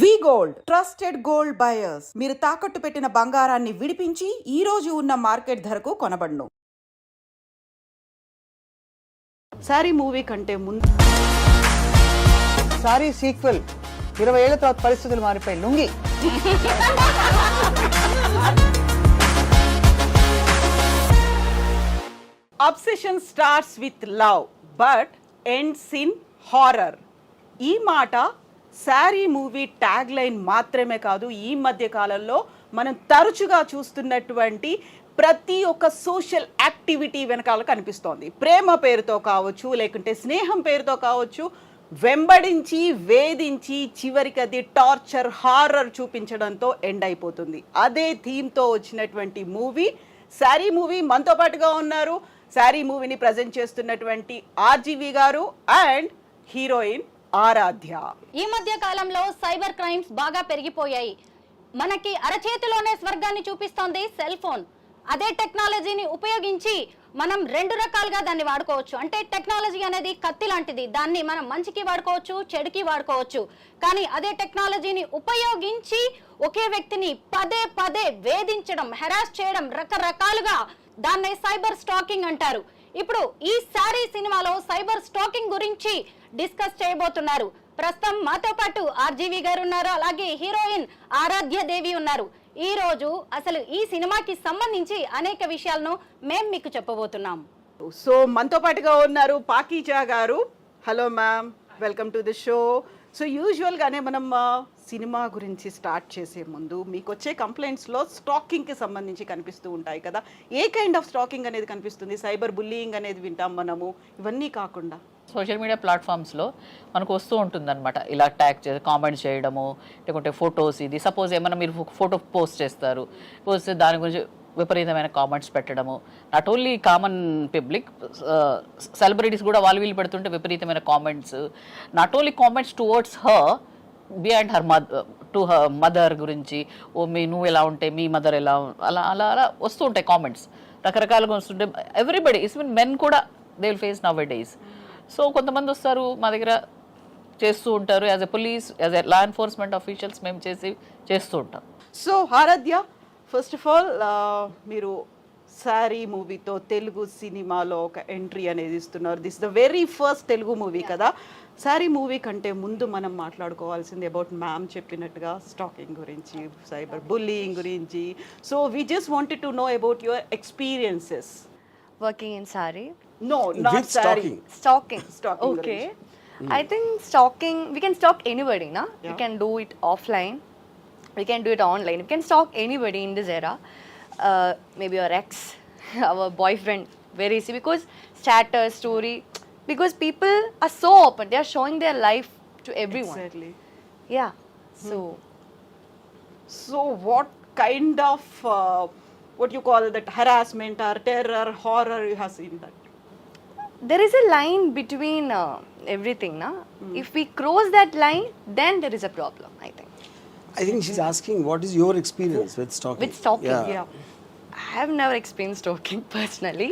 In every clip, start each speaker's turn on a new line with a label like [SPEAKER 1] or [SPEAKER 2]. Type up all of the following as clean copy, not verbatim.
[SPEAKER 1] వి gold trusted gold buyers. మీరు తాకట్టు పెట్టిన బంగారాన్ని విడిపించి ఈ రోజు ఉన్న మార్కెట్ ధరకు కొనబడును. సారీ మూవీ కంటే ముందు
[SPEAKER 2] సారీ సీక్వెల్ 20 ఏళ్ల తర్వాత పరిస్థితులు మారిపోయి lungi.
[SPEAKER 1] Obsession starts with love but ends in horror. ఈ మాట సారీ మూవీ ట్యాగ్ లైన్ మాత్రమే కాదు, ఈ మధ్య కాలంలో మనం తరచుగా చూస్తున్నటువంటి ప్రతి ఒక్క సోషల్ యాక్టివిటీ వెనకాల కనిపిస్తోంది. ప్రేమ పేరుతో కావచ్చు, లేకుంటే స్నేహం పేరుతో కావచ్చు, వెంబడించి వేధించి చివరికి అది టార్చర్ హారర్ చూపించడంతో ఎండ్ అయిపోతుంది. అదే థీమ్తో వచ్చినటువంటి మూవీ సారీ మూవీ. మనతో పాటుగా ఉన్నారు సారీ మూవీని ప్రజెంట్ చేస్తున్నటువంటి RGV గారు అండ్ హీరోయిన్ ఆరాధ్య.
[SPEAKER 3] ఈ మధ్య కాలంలో సైబర్ క్రైమ్స్ బాగా పెరిగిపోయాయి. మనకి అరచేతిలోనే స్వర్గాన్ని చూపిస్తోంది సెల్ ఫోన్. అదే టెక్నాలజీని ఉపయోగించి మనం రెండు రకాలుగా దాన్ని వాడుకోవచ్చు. అంటే టెక్నాలజీ అనేది కత్తి లాంటిది, దాన్ని మనం మంచికి వాడుకోవచ్చు, చెడుకి వాడుకోవచ్చు. కానీ అదే టెక్నాలజీని ఉపయోగించి ఒకే వ్యక్తిని పదే పదే వేధించడం, హెరాస్ చేయడం, రకరకాలుగా దాన్నే సైబర్ స్టాకింగ్ అంటారు. ఇప్పుడు ఈ సారీ సినిమాలో సైబర్ స్టాకింగ్ గురించి డిస్కస్ చేయబోతున్నారు. ప్రస్తుతం మాతో పాటు RGV గారు ఉన్నారు, అలాగే హీరోయిన్ ఆరాధ్య దేవి ఉన్నారు. ఈ రోజు అసలు ఈ సినిమాకి సంబంధించి అనేక విషయాలను మేము మీకు చెప్పబోతున్నాం.
[SPEAKER 1] సో మనతో పాటుగా ఉన్నారు Pakeeza garu. Hello ma'am, welcome to the show. So యూజువల్గానే మనం సినిమా గురించి స్టార్ట్ చేసే ముందు మీకు వచ్చే కంప్లైంట్స్లో స్టాకింగ్కి సంబంధించి కనిపిస్తూ ఉంటాయి కదా. ఏ కైండ్ ఆఫ్ స్టాకింగ్ అనేది కనిపిస్తుంది? సైబర్ బుల్లీయింగ్ అనేది వింటాం మనము, ఇవన్నీ కాకుండా
[SPEAKER 4] సోషల్ మీడియా ప్లాట్ఫామ్స్లో మనకు వస్తూ ఉంటుందన్నమాట. ఇలా ట్యాగ్ చేసి కామెంట్స్ చేయడము, లేకుంటే ఫొటోస్, ఇది సపోజ్ ఏమైనా మీరు ఫోటో పోస్ట్ చేస్తారు, పోస్ట్ దాని గురించి విపరీతమైన కామెంట్స్ పెట్టడము. Not only common public, celebrities కూడా వాళ్ళు వీళ్ళు పెడుతుంటే విపరీతమైన comments. Not only comments towards her, behind her to her mother గురించి, ఓ నువ్వు ఎలా ఉంటే మీ మదర్ ఎలా, అలా అలా అలా వస్తూ ఉంటాయి కామెంట్స్. రకరకాలుగా వస్తుంటే ఎవ్రీబడి ఈవెన్ మెన్ కూడా they will face nowadays. So కొంతమంది వస్తారు మా దగ్గర చేస్తూ ఉంటారు. As a police, as a law enforcement officials మేము చేస్తూ ఉంటాం.
[SPEAKER 1] So Aradhya, first of all మీరు సారీ మూవీతో తెలుగు సినిమాలో ఒక ఎంట్రీ అనేది ఇస్తున్నారు. This the very first Telugu movie కదా. సారీ మూవీ కంటే ముందు మనం మాట్లాడుకోవాల్సింది అబౌట్ మ్యామ్ చెప్పినట్టుగా స్టాకింగ్ గురించి, సైబర్ బుల్లీయింగ్ గురించి. So we just wanted to know about your experiences
[SPEAKER 5] working in Saaree.
[SPEAKER 1] No, not
[SPEAKER 6] with
[SPEAKER 1] Saaree.
[SPEAKER 5] Stalking.
[SPEAKER 1] Stalking
[SPEAKER 5] Okay. I think stalking, we can stalk anybody, na?
[SPEAKER 1] Yeah.
[SPEAKER 5] We can do it offline. We can do it online. We can stalk anybody in this era. Maybe your ex, our boyfriend, very easy because status, story. Because people are so open. They are showing their life to everyone.
[SPEAKER 1] Exactly.
[SPEAKER 5] Yeah.
[SPEAKER 1] So what kind of what you call that harassment or terror, horror you have seen that?
[SPEAKER 5] There is a line between everything, na? If we cross that line, then there is a problem, I think.
[SPEAKER 6] I think she's asking what is your experience with stalking?
[SPEAKER 5] With stalking,
[SPEAKER 1] Yeah.
[SPEAKER 5] I have never experienced stalking personally.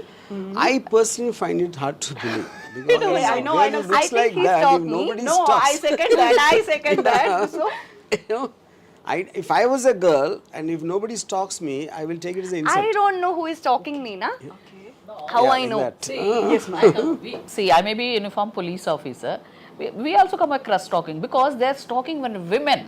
[SPEAKER 6] I personally find it hard to believe. Because
[SPEAKER 1] I know.
[SPEAKER 6] when it looks
[SPEAKER 5] I think
[SPEAKER 6] like
[SPEAKER 5] he
[SPEAKER 6] that,
[SPEAKER 5] stalked
[SPEAKER 6] if
[SPEAKER 5] me.
[SPEAKER 6] nobody
[SPEAKER 1] No,
[SPEAKER 6] stalks.
[SPEAKER 1] I second that. I second that. So
[SPEAKER 6] You know, if I was a girl and if nobody stalks me, I will take it as an insult.
[SPEAKER 5] I don't know who is stalking me, na? How
[SPEAKER 6] Yeah,
[SPEAKER 5] I
[SPEAKER 6] like
[SPEAKER 5] know?
[SPEAKER 6] that.
[SPEAKER 1] yes, ma'am.
[SPEAKER 4] See, I may be a uniformed police officer. We also come across stalking because they're stalking when women.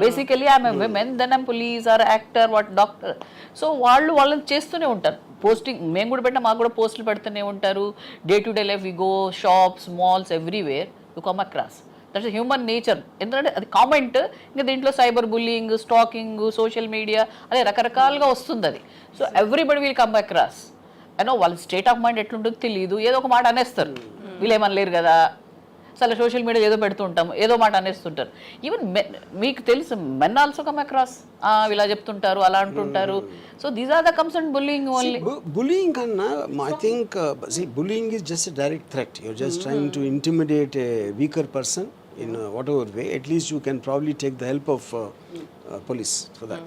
[SPEAKER 4] Basically, I'm a woman, then I'm police or actor, what doctor. So వాళ్ళని చేస్తూనే ఉంటారు. Posting మేము కూడా పెట్టినా మాకు కూడా పోస్టులు పెడుతూనే ఉంటారు. Day to day life we go shops, malls, everywhere you come across. That's human nature. ఎందుకంటే అది కామెంట్, ఇంకా దీంట్లో cyber bullying, stalking, social media అదే రకరకాలుగా వస్తుంది అది. So everybody will come across. అయినో వాళ్ళ స్టేట్ ఆఫ్ మైండ్ ఎట్లుంటుందో తెలియదు, ఏదో ఒక మాట అనేస్తారు. వీళ్ళు ఏమనలేరు కదా, అసలు సోషల్ మీడియా ఏదో పెడుతూ ఉంటాము, ఏదో మాట అనేస్తుంటారు. ఈవెన్ మీకు తెలుసు మెన్ ఆల్సో కమ్ అక్రాస్, ఇలా చెప్తుంటారు, అలా అంటుంటారు. So these are the concern bullying only.
[SPEAKER 6] Bullying kanna, I think, see, bullying is just a direct threat. You're just trying to intimidate a weaker person in whatever way. At least you can probably take the help of police for that.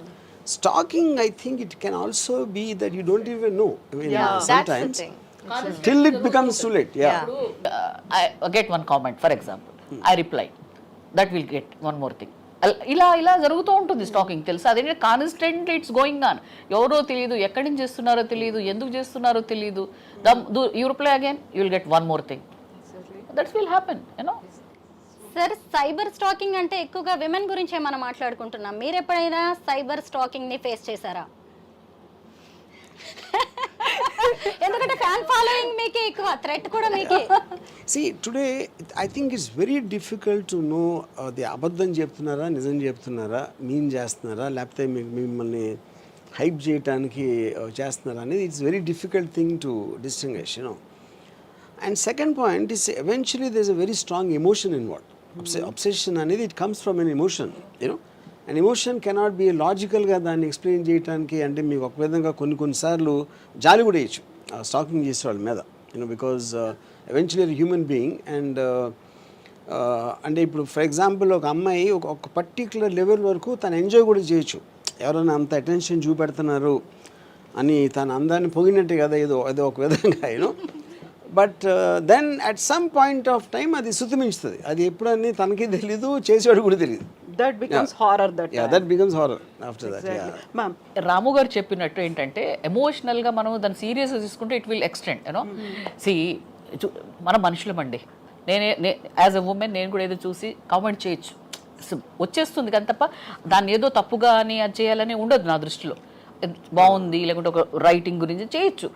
[SPEAKER 6] Stalking, I think it can also be that you don't even know. I mean, sometimes
[SPEAKER 5] That's the thing.
[SPEAKER 6] till it becomes too late. Yeah.
[SPEAKER 4] I get one comment, for example, I reply. That will get one more thing. ఇలా ఇలా జరుగుతూ ఉంటుంది stacking, తెలుసా? అదేంటే constantly it's going on. ఎవరో తెలియదు, ఎక్కడి నుంచి చేస్తున్నారో తెలియదు, ఎందుకు చేస్తున్నారో తెలియదు. You reply again, you will get one more thing. That's will happen, you know.
[SPEAKER 3] Sir, cyber stacking అంటే ఎక్కువగా విమెన్ గురించే మనం మాట్లాడుకుంటున్నాం. మీరు ఎప్పుడైనా సైబర్ స్టాకింగ్ ని ఫేస్ చేశారా? ఎందుకంటే ఫ్యాన్ ఫాలోయింగ్ మీకే ఎక్కువ, థ్రెట్ కూడా మీకే.
[SPEAKER 6] See, today I think it's very difficult to know the అబద్ధం చెప్తున్నారా, నిజం చెప్తున్నారా, మీన్ చేస్తున్నారా, లేకపోతే మిమ్మల్ని హైప్ చేయడానికి చేస్తున్నారా అనేది it's very difficult thing to distinguish, you know. And second point is eventually there's a very strong emotion involved. Obsession అనేది it comes from an emotion, you know. An emotion cannot be లాజికల్గా దాన్ని explain చేయడానికి. అంటే మీకు ఒక విధంగా కొన్నిసార్లు జాలి కూడా వేయచ్చు స్టాకింగ్ చేసే వాళ్ళ మీద, you know, because eventually human being. And అంటే ఇప్పుడు ఫర్ ఎగ్జాంపుల్ ఒక అమ్మాయి ఒక పర్టిక్యులర్ లెవెల్ వరకు తను ఎంజాయ్ కూడా చేయొచ్చు, ఎవరైనా అంత అటెన్షన్ చూపెడుతున్నారు అని తన అందాన్ని పొగినట్టే కదా ఏదో ఒక విధంగా, you know. But then at some point of time అది శుతిమించుతుంది. అది ఎప్పుడని తనకి తెలీదు, చేసేవాడు కూడా తెలియదు.
[SPEAKER 1] That becomes horror.
[SPEAKER 6] That becomes horror after that.
[SPEAKER 1] Exactly. Ma'am,
[SPEAKER 4] రాము గారు చెప్పినట్టు ఏంటంటే ఎమోషనల్గా మనం దాన్ని సీరియస్గా తీసుకుంటే it will extend, you know. See, మన మనుషులమండి. నేనే యాజ్ ఎ ఉమెన్ నేను కూడా ఏదో చూసి కామెంట్ చేయొచ్చు, వచ్చేస్తుంది కానీ తప్ప దాన్ని ఏదో తప్పుగా అని అది చేయాలని ఉండదు నా దృష్టిలో. బాగుంది లేకుంటే ఒక రైటింగ్ గురించి చేయొచ్చు,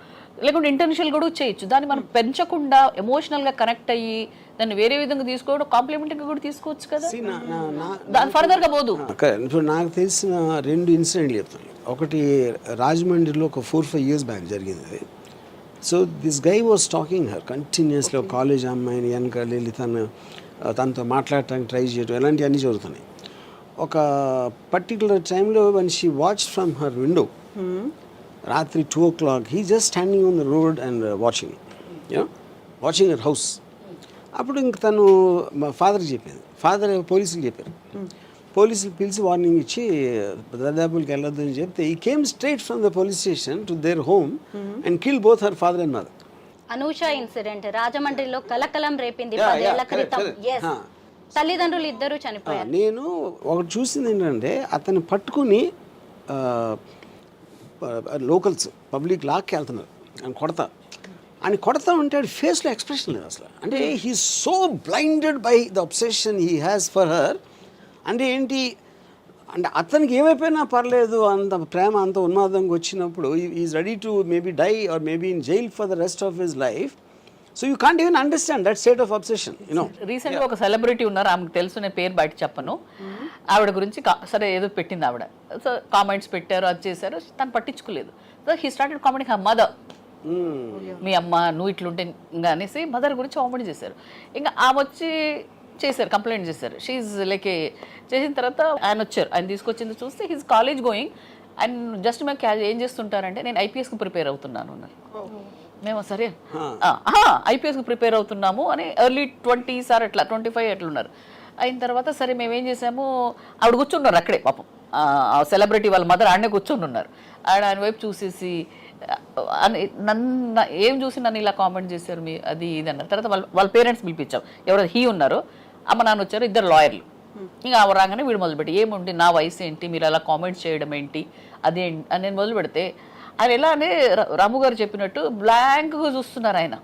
[SPEAKER 4] లేకుంటే ఇంటెన్షియల్ కూడా చేయొచ్చు. దాన్ని మనం పెంచకుండా ఎమోషనల్గా కనెక్ట్ అయ్యి దాన్ని వేరే విధంగా తీసుకోవడం, కాంప్లిమెంటరీగా కూడా తీసుకోవచ్చు కదా, దాని ఫర్దర్గా పోదు.
[SPEAKER 6] ఇప్పుడు నాకు తెలిసిన 2 ఇన్సిడెంట్లు చెప్తాను. ఒకటి రాజమండ్రిలో ఒక 4-5 years బ్యాక్ జరిగింది అది. So this guy was talking her continuously. ఒక కాలేజ్ అమ్మాయిని వెనకాల వెళ్ళి తనతో మాట్లాడటానికి ట్రై చేయడం, ఇలాంటివన్నీ జరుగుతున్నాయి. ఒక పర్టికులర్ టైంలో one she watch from her window, రాత్రి 2 o'clock, he just standing on the road and watching her house. అప్పుడు ఇంక తను మా ఫాదర్కి చెప్పింది. ఫాదర్ పోలీసులు చెప్పారు. పోలీసులు పిలిచి వార్నింగ్ ఇచ్చి దర్దాపులకి వెళ్ళొద్దు అని చెప్తే ఈ came straight from the police station to their home and kill both her father and mother.
[SPEAKER 3] Anusha incident రాజమండ్రిలో కలకలం రేపింది 10 ఏళ్ల క్రితం. తల్లిదండ్రులు ఇద్దరు చనిపోయారు.
[SPEAKER 6] నేను ఒకటి చూసింది ఏంటంటే అతన్ని పట్టుకుని లోకల్స్ పబ్లిక్ లాక్కి వెళ్తున్నారు అని కొడతా ఉంటే ఫేస్లో ఎక్స్ప్రెషన్ లేదు అసలు. అంటే he so blinded by the obsession he has for her. అంటే ఏంటి అంటే అతనికి ఏమైపోయినా పర్లేదు, అంత ప్రేమ అంత ఉన్మాదంగా వచ్చినప్పుడు is ready to maybe die or maybe in jail for the rest of his life. So you can't even understand that state of obsession, you know.
[SPEAKER 4] రీసెంట్గా ఒక సెలబ్రిటీ ఉన్నారు, ఆమెకు తెలుసు, నేను పేరు బయట చెప్పను. ఆవిడ గురించి సరే ఏదో పెట్టింది ఆవిడ. సో కామెంట్స్ పెట్టారు, అది చేశారు, తను పట్టించుకోలేదు. So he started commenting her mother. మీ అమ్మ నువ్వు ఇట్లుంటే ఇంకా అనేసి మదర్ గురించి కామెంట్ చేశారు. ఇంకా ఆమె వచ్చి చేశారు, కంప్లైంట్ చేశారు. షీఈ్ లైక్ చేసిన తర్వాత ఆయన వచ్చారు, ఆయన తీసుకొచ్చింది చూస్తే he's college going and just మేము ఏం చేస్తుంటారంటే నేను ఐపీఎస్కి ప్రిపేర్ అవుతున్నాను అన్నారు. మేము సరే ఐపీఎస్కి ప్రిపేర్ అవుతున్నాము అని ఎర్లీ 20s అట్లా 25 అట్లా ఉన్నారు. అయిన తర్వాత సరే మేము ఏం చేసాము, ఆవిడ కూర్చున్నారు అక్కడే, పాపం ఆ సెలబ్రిటీ వాళ్ళ మదర్ ఆడనే కూర్చొని ఉన్నారు. ఆయన వైపు చూసేసి నన్ను ఏం చూసి నన్ను ఇలా కామెంట్ చేశారు మీ అది ఇది అన్నారు. తర్వాత వాళ్ళ పేరెంట్స్ పిలిపించాం, ఎవరైతే హీ ఉన్నారు, అమ్మ నాన్న వచ్చారు, 2 లాయర్లు. ఇంకా ఆవిడ రాగానే వీడు మొదలుపెట్టి ఏముంది నా వయసు ఏంటి, మీరు అలా కామెంట్ చేయడం ఏంటి అదే అని నేను మొదలు పెడితే ఆయన ఎలా అంటే రాము గారు చెప్పినట్టు బ్లాంక్గా చూస్తున్నారు ఆయన.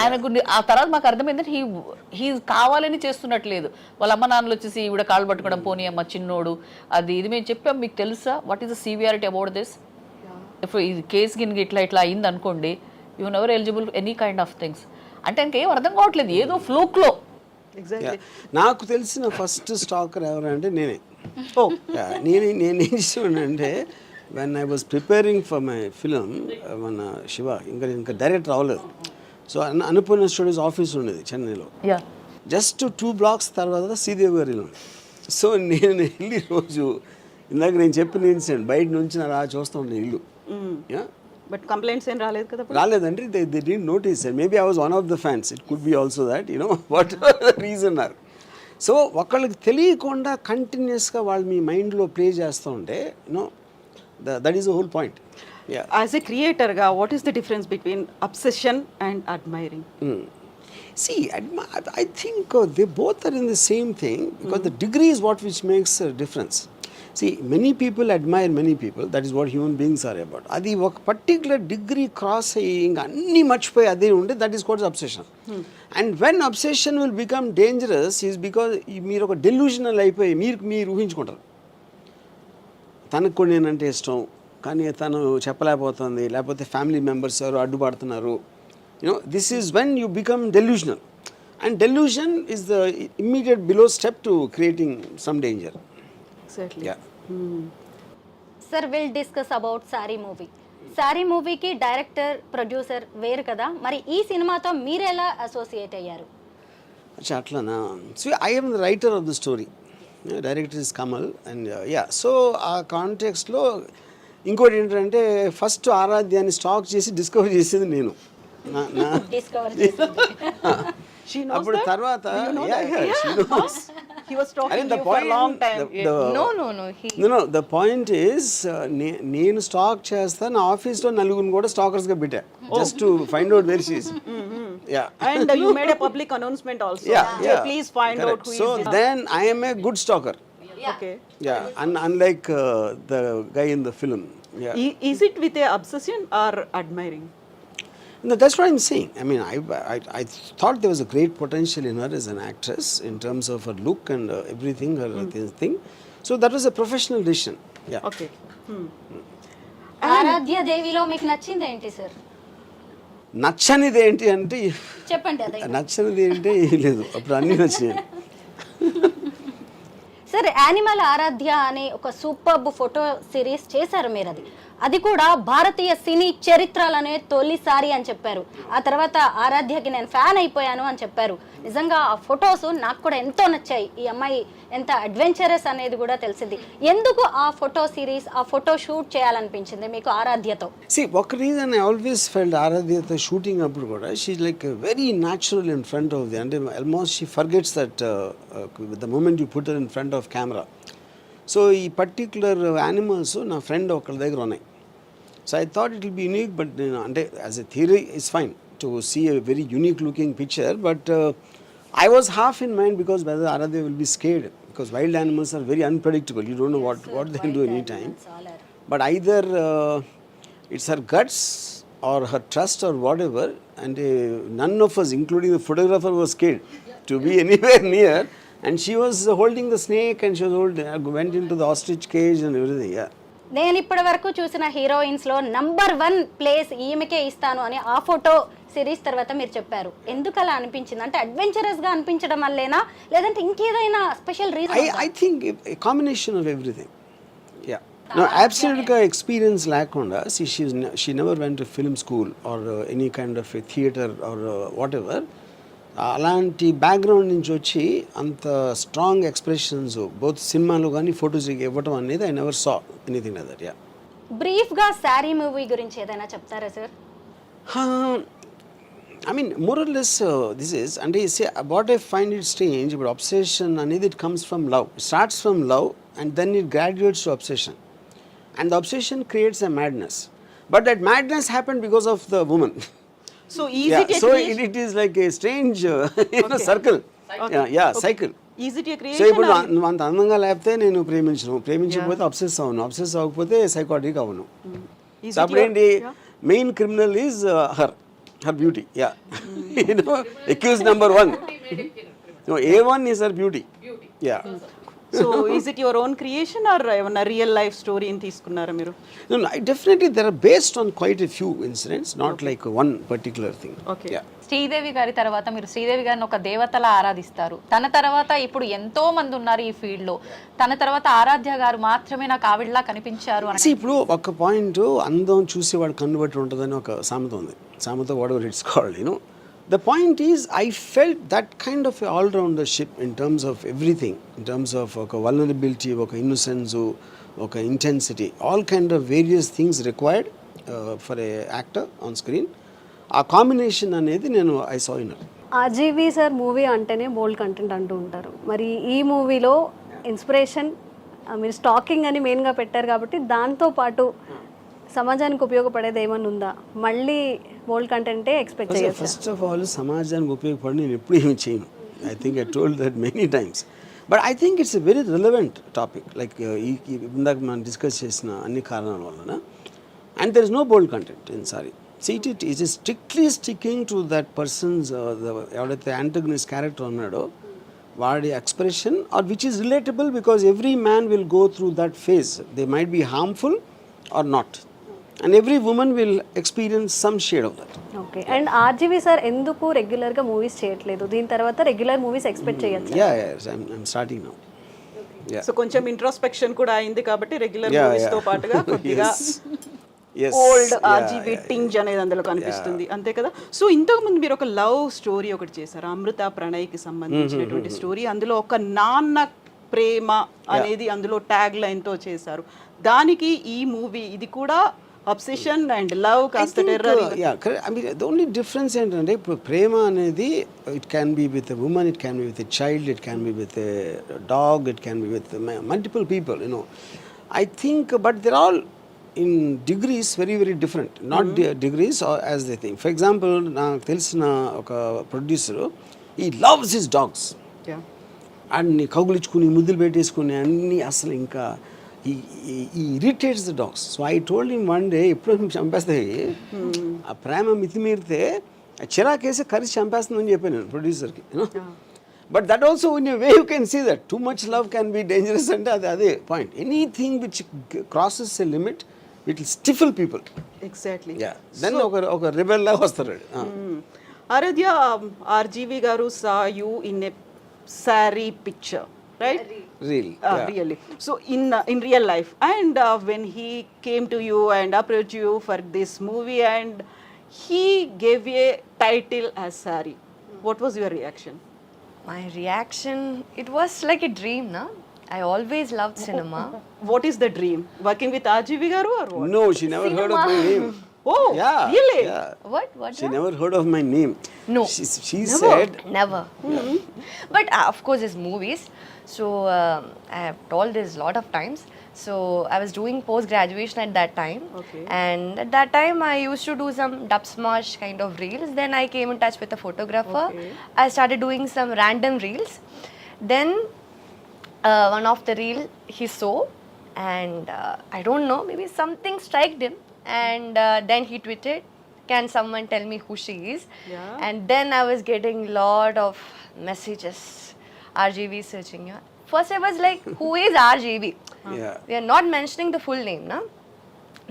[SPEAKER 4] ఆయనకు ఆ తర్వాత మాకు అర్థమైందంటే హీ కావాలని చేస్తున్నట్లేదు. వాళ్ళ అమ్మ నాన్నలు వచ్చేసి ఈవిడ కాళ్ళు పట్టుకోవడం, పోనీ అమ్మ చిన్నోడు అది ఇది మేము చెప్పాం, మీకు తెలుసా what is the severity about this. ఇప్పుడు ఈ కేసు గిన్ ఇట్లా అయింది అనుకోండి, you never eligible any kind of things. అంటే ఇంకేం అర్థం కావట్లేదు, ఏదో ఫ్లూక్లో.
[SPEAKER 6] నాకు తెలిసిన ఫస్ట్ స్టాకర్ ఎవరంటే నేనే. నేనేం చేసానంటే when I was preparing for my film, మన శివ ఇంకా డైరెక్ట్ రావలేదు. సో అనుపూర్ణ స్టూడియోస్ ఆఫీస్ ఉండేది చెన్నైలో, జస్ట్ 2 blocks తర్వాత శ్రీదేవి గారి ఇల్లు. సో నేను వెళ్ళి రోజు ఇందాక నేను చెప్పిన ఇన్సిడెంట్ బయట నుంచి అలా చూస్తూ ఉండే ఇల్లు.
[SPEAKER 1] బట్ కంప్లైంట్స్ ఏం రాలేదు కదా?
[SPEAKER 6] రాలేదంటే they didn't notice. Maybe I was one of the fans, it could be also that, you know, what reason are. So ఒకళ్ళకి తెలియకుండా కంటిన్యూస్గా వాళ్ళు మీ మైండ్లో ప్లే చేస్తూ ఉంటే, you know, that is the whole point.
[SPEAKER 1] As a క్రియేటర్గా what is the difference between obsession and admiring?
[SPEAKER 6] See, I think they both are in the same thing because the degree is what which makes a difference. See, many people admire many people. That is what human beings are about. Adi oka particular degree cross aying anni marchipoyi ade unde, that is called obsession. And when obsession will become dangerous is because మీరు ఒక delusional అయిపోయి మీరు ఊహించుకుంటారు. తనకు కూడా నేనంటే ఇష్టం కానీ తను చెప్పలేకపోతుంది, లేకపోతే ఫ్యామిలీ మెంబర్స్ ఎవరు అడ్డుపడుతున్నారు. This is when you become delusional, and delusion is the immediate below step to creating some danger.
[SPEAKER 1] Exactly.
[SPEAKER 6] Yeah.
[SPEAKER 3] Sir will discuss about sorry movie. Sorry మూవీకి డైరెక్టర్ ప్రొడ్యూసర్ వేరు కదా, మరి ఈ సినిమాతో మీరు ఎలా అసోసియేట్ అయ్యారు?
[SPEAKER 6] అచ్చా అట్లానా. So I am the writer of the story. Director is Kamal, and so ఆ కాంటెక్స్ట్లో ఇంకోటి ఏంటంటే ఫస్ట్ ఆరాధ్యాన్ని స్టాక్ చేసి డిస్కవర్ చేసేది నేను.
[SPEAKER 3] డిస్కవర్
[SPEAKER 1] She knows
[SPEAKER 6] అప్పుడు
[SPEAKER 1] that?
[SPEAKER 6] తర్వాత
[SPEAKER 1] You know
[SPEAKER 6] yeah,
[SPEAKER 1] that?
[SPEAKER 6] she knows.
[SPEAKER 1] He was talking
[SPEAKER 6] I mean,
[SPEAKER 1] to
[SPEAKER 6] the
[SPEAKER 1] you for a
[SPEAKER 6] point-
[SPEAKER 1] long time.
[SPEAKER 6] No, the point is నేను stock చేస్తా, నా ఆఫీస్లో నలుగురిని కూడా స్టాకర్స్గా పెట్టా just to find out where she is.
[SPEAKER 1] And you made a public announcement also.
[SPEAKER 6] Yeah.
[SPEAKER 1] Please find out who
[SPEAKER 6] So
[SPEAKER 1] is this.
[SPEAKER 6] then I am a good stalker.
[SPEAKER 1] Okay.
[SPEAKER 6] Unlike the guy in the film. Yeah.
[SPEAKER 1] Is it with a obsession or admiring?
[SPEAKER 6] No, that's what I'm saying. I mean, I thought there was a great potential in her as an actress in terms of her look and everything, her thing. So that was a professional decision. Yeah.
[SPEAKER 1] Okay.
[SPEAKER 3] ఆరాధ్య దేవిలో మీకు నచ్చింది ఏంటి sir?
[SPEAKER 6] నచ్చనిది ఏంటి అంటే
[SPEAKER 3] చెప్పండి అదే.
[SPEAKER 6] నచ్చనిది ఏంటి లేదు, అప్పుడు అన్నీ నచ్చినాయి.
[SPEAKER 3] సార్ యానిమల్ ఆరాధ్య అనే ఒక సూపర్బ్ ఫోటో సిరీస్ చేశారు మీరు. అది కూడా భారతీయ సినీ చరిత్రలోనే తొలిసారి అని చెప్పారు. ఆ తర్వాత ఆరాధ్యకి నేను ఫ్యాన్ అయిపోయాను అని చెప్పారు. నిజంగా ఆ ఫొటోస్ నాకు కూడా ఎంతో నచ్చాయి. ఈ అమ్మాయి ఎంత అడ్వెంచరస్ అనేది కూడా తెలిసింది. ఎందుకు ఆ ఫోటో సిరీస్, ఆ ఫోటో షూట్ చేయాలనిపించింది మీకు ఆరాధ్యతో?
[SPEAKER 6] ఒక రీజన్ ఐ ఆల్వేస్ ఫెల్ట్ ఆరాధ్యతో షూటింగ్ అప్పుడు కూడా she like very natural in front of the, అంటే almost she forgets that the moment you put in front of camera. So ఈ పర్టిక్యులర్ యానిమల్స్ నా ఫ్రెండ్ ఒకళ్ళ దగ్గర ఉన్నాయి. So I thought it will be unique, but నేను అంటే as a theory it's fine to see a very unique looking picture, but I was half in mind because whether Aaradhya will be scared, because wild animals are very unpredictable. You don't know what they can do anytime. But either it's her guts or her trust or whatever, and none of us, including the photographer, was scared to be anywhere near. And she was holding the snake, and she was went into the ostrich cage and everything. Yeah.
[SPEAKER 3] నేను ఇప్పటి వరకు చూసిన heroines లో number 1 place ఈమెకే ఇస్తాను అని ఆ photo series తర్వాత మీరు చెప్పారు. ఎందుకు అలా అనిపించింది? అంటే అడ్వెంచరస్ గా అనిపించడం వల్లేనా, లేదంటే ఇంకేదైనా special reason?
[SPEAKER 6] I think a combination of everything. Yeah. No, absolutely experience లేకుండా. See, she never went to film school or any kind of a theater or whatever. అలాంటి బ్యాక్గ్రౌండ్ నుంచి వచ్చి అంత స్ట్రాంగ్ ఎక్స్ప్రెషన్స్ బోత్ సినిమాలో కానీ photos ఇవ్వటం అనేది I never saw anything like that. Ya.
[SPEAKER 3] Brief గా సారీ మూవీ గురించి ఏదైనా చెప్తారా sir?
[SPEAKER 6] I mean more or less this is, అంటే what I find it strange, ఇప్పుడు అబ్సెషన్ అనేది it comes from love, starts from love and then it graduates to obsession, and the obsession creates a madness, but that madness happen because of the women.
[SPEAKER 1] So easy to
[SPEAKER 6] so
[SPEAKER 1] create.
[SPEAKER 6] it is like a strange circle. Cycle.
[SPEAKER 1] Is it a
[SPEAKER 6] so
[SPEAKER 1] creation
[SPEAKER 6] ఇప్పుడు
[SPEAKER 1] or
[SPEAKER 6] నువ్వు అంత అందంగా లేకపోతే నేను ప్రేమించకపోతే obsess అవును, obsess అవ్వకపోతే psychotic అవును.
[SPEAKER 1] is
[SPEAKER 6] so
[SPEAKER 1] it
[SPEAKER 6] అప్పుడు
[SPEAKER 1] your-
[SPEAKER 6] ఏంటి, main criminal is her beauty. Yeah. Accused number 1. A1 is her beauty. Yeah.
[SPEAKER 1] So is it your own creation or ఏమన్నా రియల్ లైఫ్ స్టోరీ అని తీసుకున్నారా మీరు?
[SPEAKER 6] No, definitely they are based on quite a few incidents, not like one particular thing.
[SPEAKER 1] Okay.
[SPEAKER 6] Yeah.
[SPEAKER 4] Sridevi గారి తర్వాత మీరు శ్రీదేవి గారిని ఒక దేవతలా ఆరాధిస్తారు. తన తర్వాత ఇప్పుడు ఎంతో మంది ఉన్నారు ఈ ఫీల్డ్ లో. తన తర్వాత ఆరాధ్య గారు మాత్రమే నాకు ఆవిడలా కనిపించారు అని.
[SPEAKER 6] ఇప్పుడు ఒక పాయింట్, అందం చూసి వాడు కన్ను బట్టి ఉంటుందని ఒక సామెత ఉంది. సామెత what ever it's called, you know. The point is, I felt that kind of all-roundership in terms of everything, in terms of vulnerability, innocence, intensity, all kind of various things required for a actor on screen. A combination అనేది నేను I saw in her.
[SPEAKER 7] RGV sir movie అంటేనే బోల్డ్ content అంటూ ఉంటారు. మరి ఈ మూవీలో inspiration మీరు stacking అని మెయిన్గా పెట్టారు కాబట్టి దాంతో పాటు సమాజానికి ఉపయోగపడేది ఏమన్నా ఉందా? మళ్ళీ బోల్డ్ కంటెంటే ఎక్స్పెక్ట్ చేయొచ్చు.
[SPEAKER 6] ఫస్ట్ ఆఫ్ ఆల్ సమాజానికి ఉపయోగపడి నేను ఎప్పుడు ఏమి చేయను. I think I told that many times. But I think it's a very relevant topic. Like ఇందాక మనం డిస్కస్ చేసిన అన్ని కారణాల వలన. And there is no bold content in Saree. See, it is strictly sticking to that person's ఎవడైతే antagonist character ఉన్నాడో వాడి expression or which is relatable because every man will go through that phase. They might be harmful or not and every woman will experience some shade of that.
[SPEAKER 7] Okay. And RGV sir ఎందుకు రెగ్యులర్గా movies చేయట్లేదు? దీని తర్వాత regular movies expect చేయొచ్చు?
[SPEAKER 6] I'm starting now.
[SPEAKER 1] So కొంచెం introspection కూడా అయింది కాబట్టి రెగ్యులర్ మూవీస్ తో పాటుగా కొద్దిగా
[SPEAKER 6] Yes.
[SPEAKER 1] ఓల్డ్ ఆర్జీవీ టింజ్ అనేది అందులో కనిపిస్తుంది, అంతే కదా. సో ఇంతకు ముందు మీరు ఒక లవ్ స్టోరీ ఒకటి చేశారు, అమృత ప్రణయ్కి సంబంధించినటువంటి స్టోరీ. అందులో ఒక నాన్న ప్రేమ అనేది అందులో ట్యాగ్ లైన్ తో చేశారు. దానికి ఈ మూవీ ఇది కూడా అబ్సెషన్ అండ్ లవ్ కాస్త టెర్రర్.
[SPEAKER 6] ద ఓన్లీ డిఫరెన్స్ ఏంటంటే ఇప్పుడు ప్రేమ అనేది it can be with a women, it can be with a child, it can be with a dog, it can be with multiple people, I think, but they're all in degrees very very different, not degrees or as they think. For example, నాకు తెలిసిన ఒక producer, he loves his dogs. అన్ని కౌగులించుకుని ముద్దులు పెట్టేసుకుని అన్ని అసలు ఇంకా he irritates the dogs. So I told him one day, ఎప్పుడు చంపేస్తాయి ఆ ప్రేమ మితిమీరితే చిరాకేసి కరిసి చంపేస్తుందని చెప్పాను నేను ప్రొడ్యూసర్కి. But that also in a way you can see that too much love can be dangerous and అదే point. Anything which crosses a limit, it will stifle people.
[SPEAKER 1] Exactly.
[SPEAKER 6] Yeah. Then ఒక rebel లాగా వస్తారు.
[SPEAKER 1] Aaradhya, RGV garu saw you in a Saaree picture, right?
[SPEAKER 6] Really.
[SPEAKER 1] Really. So in real life, and when he came to you and approached you for this movie and he gave a title as Saaree, what was your reaction?
[SPEAKER 5] My reaction, it was like a dream, na? I always loved cinema.
[SPEAKER 1] What is the dream? Working with RGV garu or what?
[SPEAKER 6] No, she never heard of my name.
[SPEAKER 1] Oh,
[SPEAKER 6] Yeah.
[SPEAKER 1] really?
[SPEAKER 6] Yeah.
[SPEAKER 5] What?
[SPEAKER 6] She never heard of my name.
[SPEAKER 5] No.
[SPEAKER 6] She said.
[SPEAKER 5] Never. But of course, it's movies. So I have told this a lot of times. So I was doing post-graduation at that time.
[SPEAKER 1] Okay.
[SPEAKER 5] And at that time, I used to do some dub smash kind of reels. Then I came in touch with a photographer.
[SPEAKER 1] Okay.
[SPEAKER 5] I started doing some random reels. Then one of the reel he saw, and I don't know, maybe something struck him. And then he tweeted, "Can someone tell me who she is?"
[SPEAKER 1] Yeah.
[SPEAKER 5] And then I was getting lot of messages. RGV searching you. First I was like, who is RGV?
[SPEAKER 6] Yeah.
[SPEAKER 5] They are not mentioning the full name, na?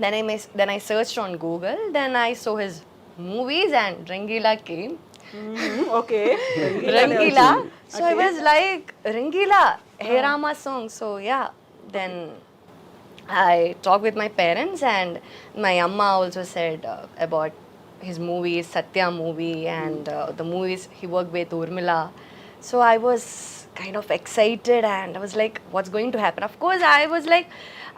[SPEAKER 5] Then I searched on Google. Then I saw his movies and Rangila came.
[SPEAKER 1] Okay.
[SPEAKER 5] Rangila. So I was like, Rangila, Hey Rama song. So yeah. Then I talked with my parents, and my amma also said about his movies, Satya movie, and the movies he worked with Urmila. So I was kind of excited, and I was like, what's going to happen? Of course, I was like,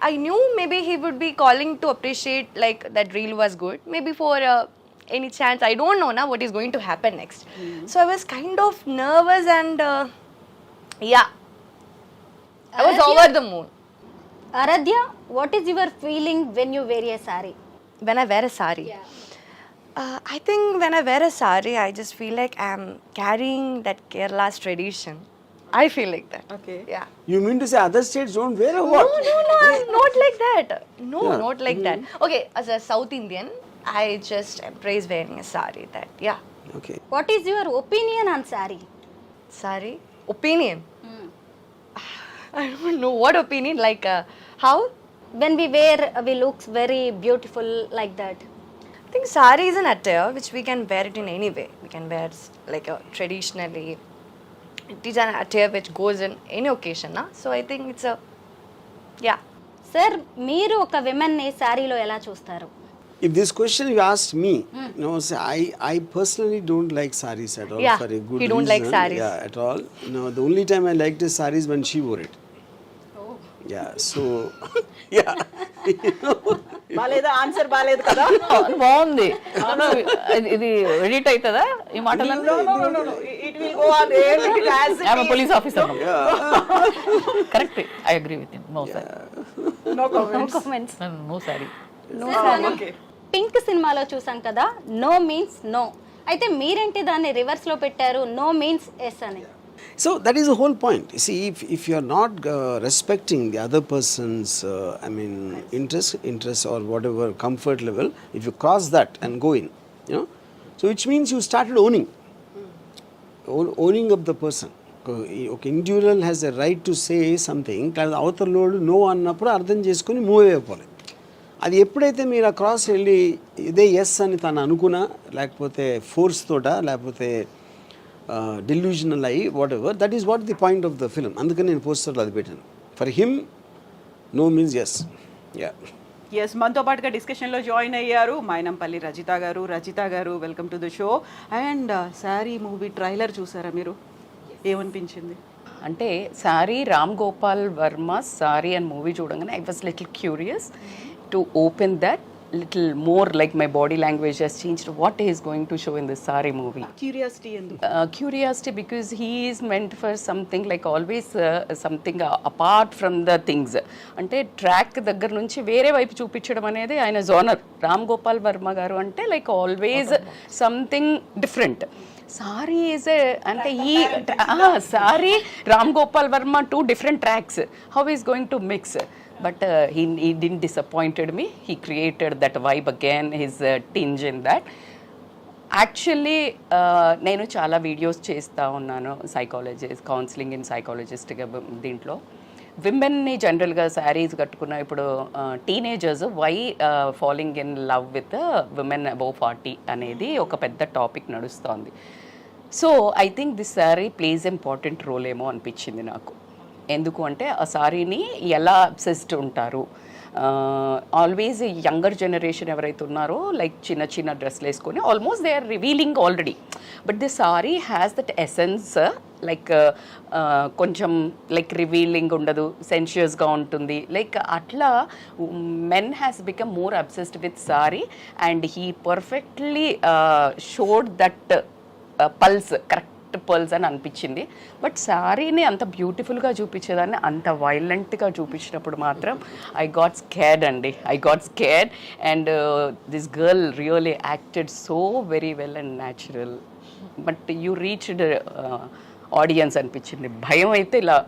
[SPEAKER 5] I knew maybe he would be calling to appreciate like that reel was good. Maybe for any chance, I don't know now what is going to happen next. So I was kind of nervous, and yeah, I was
[SPEAKER 3] Aaradhya?
[SPEAKER 5] over the moon.
[SPEAKER 3] Aaradhya, what is your feeling when you wear a saree?
[SPEAKER 5] When I wear a saree. I think when I wear a saree, I just feel like I'm carrying that Kerala's tradition. I feel like that.
[SPEAKER 1] Okay.
[SPEAKER 5] Yeah.
[SPEAKER 6] You mean to say other states don't wear or what?
[SPEAKER 5] No, I'm not like that. No, not like that. Okay, as a South Indian, I just embrace wearing a saree. That, yeah.
[SPEAKER 6] Okay.
[SPEAKER 3] What is your opinion on saree?
[SPEAKER 5] Saree? Opinion? I don't know. What opinion? Like, how?
[SPEAKER 3] When we wear, we look very beautiful like that.
[SPEAKER 5] I think saree is an attire which we can wear it in any way. We can wear it like traditionally. It is an attire which goes in any occasion, na? So I think it's a, yeah.
[SPEAKER 3] Sir మీరు ఒక women ని సారీలో ఎలా చూస్తారు?
[SPEAKER 6] If this question you asked me, no, so I personally don't like sarees at all.
[SPEAKER 5] Yeah,
[SPEAKER 6] for a good
[SPEAKER 5] you don't like
[SPEAKER 6] reason.
[SPEAKER 5] sarees.
[SPEAKER 6] Yeah, at all. No, the only time I liked is sarees when she wore it. Yeah, so yeah.
[SPEAKER 1] బాలేదా? Answer బాలేదు కదా?
[SPEAKER 4] బాగుంది. ఇది edit అవుతుందా ఈ మాటలు?
[SPEAKER 1] It will go on air as it
[SPEAKER 4] I'm a
[SPEAKER 1] is.
[SPEAKER 4] police officer. Correct. I agree with him. No, sir.
[SPEAKER 1] No comments.
[SPEAKER 3] Comments.
[SPEAKER 4] No, sorry.
[SPEAKER 1] Okay.
[SPEAKER 3] Pink సినిమాలో చూసాం కదా, నో మీన్స్ నో. అయితే మీరేంటి దాన్ని రివర్స్ లో పెట్టారు, నో మీన్స్ ఎస్ అని?
[SPEAKER 6] So that is the whole point. You see, if you are not respecting the other person's, interest or whatever comfort level, if you cross that and go in, so which means you started owning up the person. Okay, individual has a right to say something. అవతల load no అన్నప్పుడు అర్థం చేసుకుని move అయిపోవాలి. అది ఎప్పుడైతే మీరు ఆ cross వెళ్ళి ఇదే ఎస్ అని తను అనుకున్నా, లేకపోతే ఫోర్స్ తోట, లేకపోతే డెల్యూజనల్ అయ్యి whatever, that is what the point of the film. అందుకని నేను పోస్టర్లో అది పెట్టాను. For him no means yes.
[SPEAKER 1] Yes, మనతో పాటుగా డిస్కషన్లో జాయిన్ అయ్యారు Mynampally Rajitha garu. Rajitha garu, welcome to the show. And Saree movie trailer చూసారా మీరు? ఏమనిపించింది?
[SPEAKER 8] అంటే సారీ రామ్ గోపాల్ వర్మ సారీ అండ్ మూవీ చూడగానే I was little curious to open that little more, like my body language has changed. What he is going to show in this Saaree movie?
[SPEAKER 1] Curiosity enduku?
[SPEAKER 8] Curiosity because he is meant for something like always something apart from the things. అంటే track దగ్గర నుంచి వేరే వైపు చూపించడం అనేది ఆయన genre. Ram Gopal Varma గారు అంటే like always something different. Sorry is అంటే ఈ sorry Ram Gopal Varma 2 different tracks. How he is going to mix? But he didn't disappointed me. He created that vibe again, his tinge in that. Actually నేను చాలా videos చేస్తూ ఉన్నాను, psychologist, counselling in సైకాలజిస్ట్గా. దీంట్లో విమెన్ని జనరల్గా శారీస్ కట్టుకున్న ఇప్పుడు teenagers why falling in love with women above 40 అనేది ఒక పెద్ద టాపిక్ నడుస్తోంది. So I think this sari plays important role ఏమో అనిపించింది నాకు. ఎందుకు అంటే ఆ సారీని ఎలా అబ్సెస్డ్ ఉంటారు, ఆల్వేస్ యంగర్ జనరేషన్ ఎవరైతే ఉన్నారో లైక్ చిన్న చిన్న డ్రెస్లు వేసుకొని almost they are revealing already. But the sari has that essence, like కొంచెం లైక్ రివీలింగ్ ఉండదు, సెన్షియస్గా ఉంటుంది. లైక్ అట్లా men has become more obsessed with sari and he perfectly showed that pulse, correct pulse అని అనిపించింది. బట్ సారీని అంత బ్యూటిఫుల్గా చూపించేదాన్ని అంత వైలెంట్గా చూపించినప్పుడు మాత్రం ఐ గాట్ స్కేర్డ్ అండి. I got scared and this girl really acted so very well and natural. But you reached audience అనిపించింది. భయం అయితే ఇలా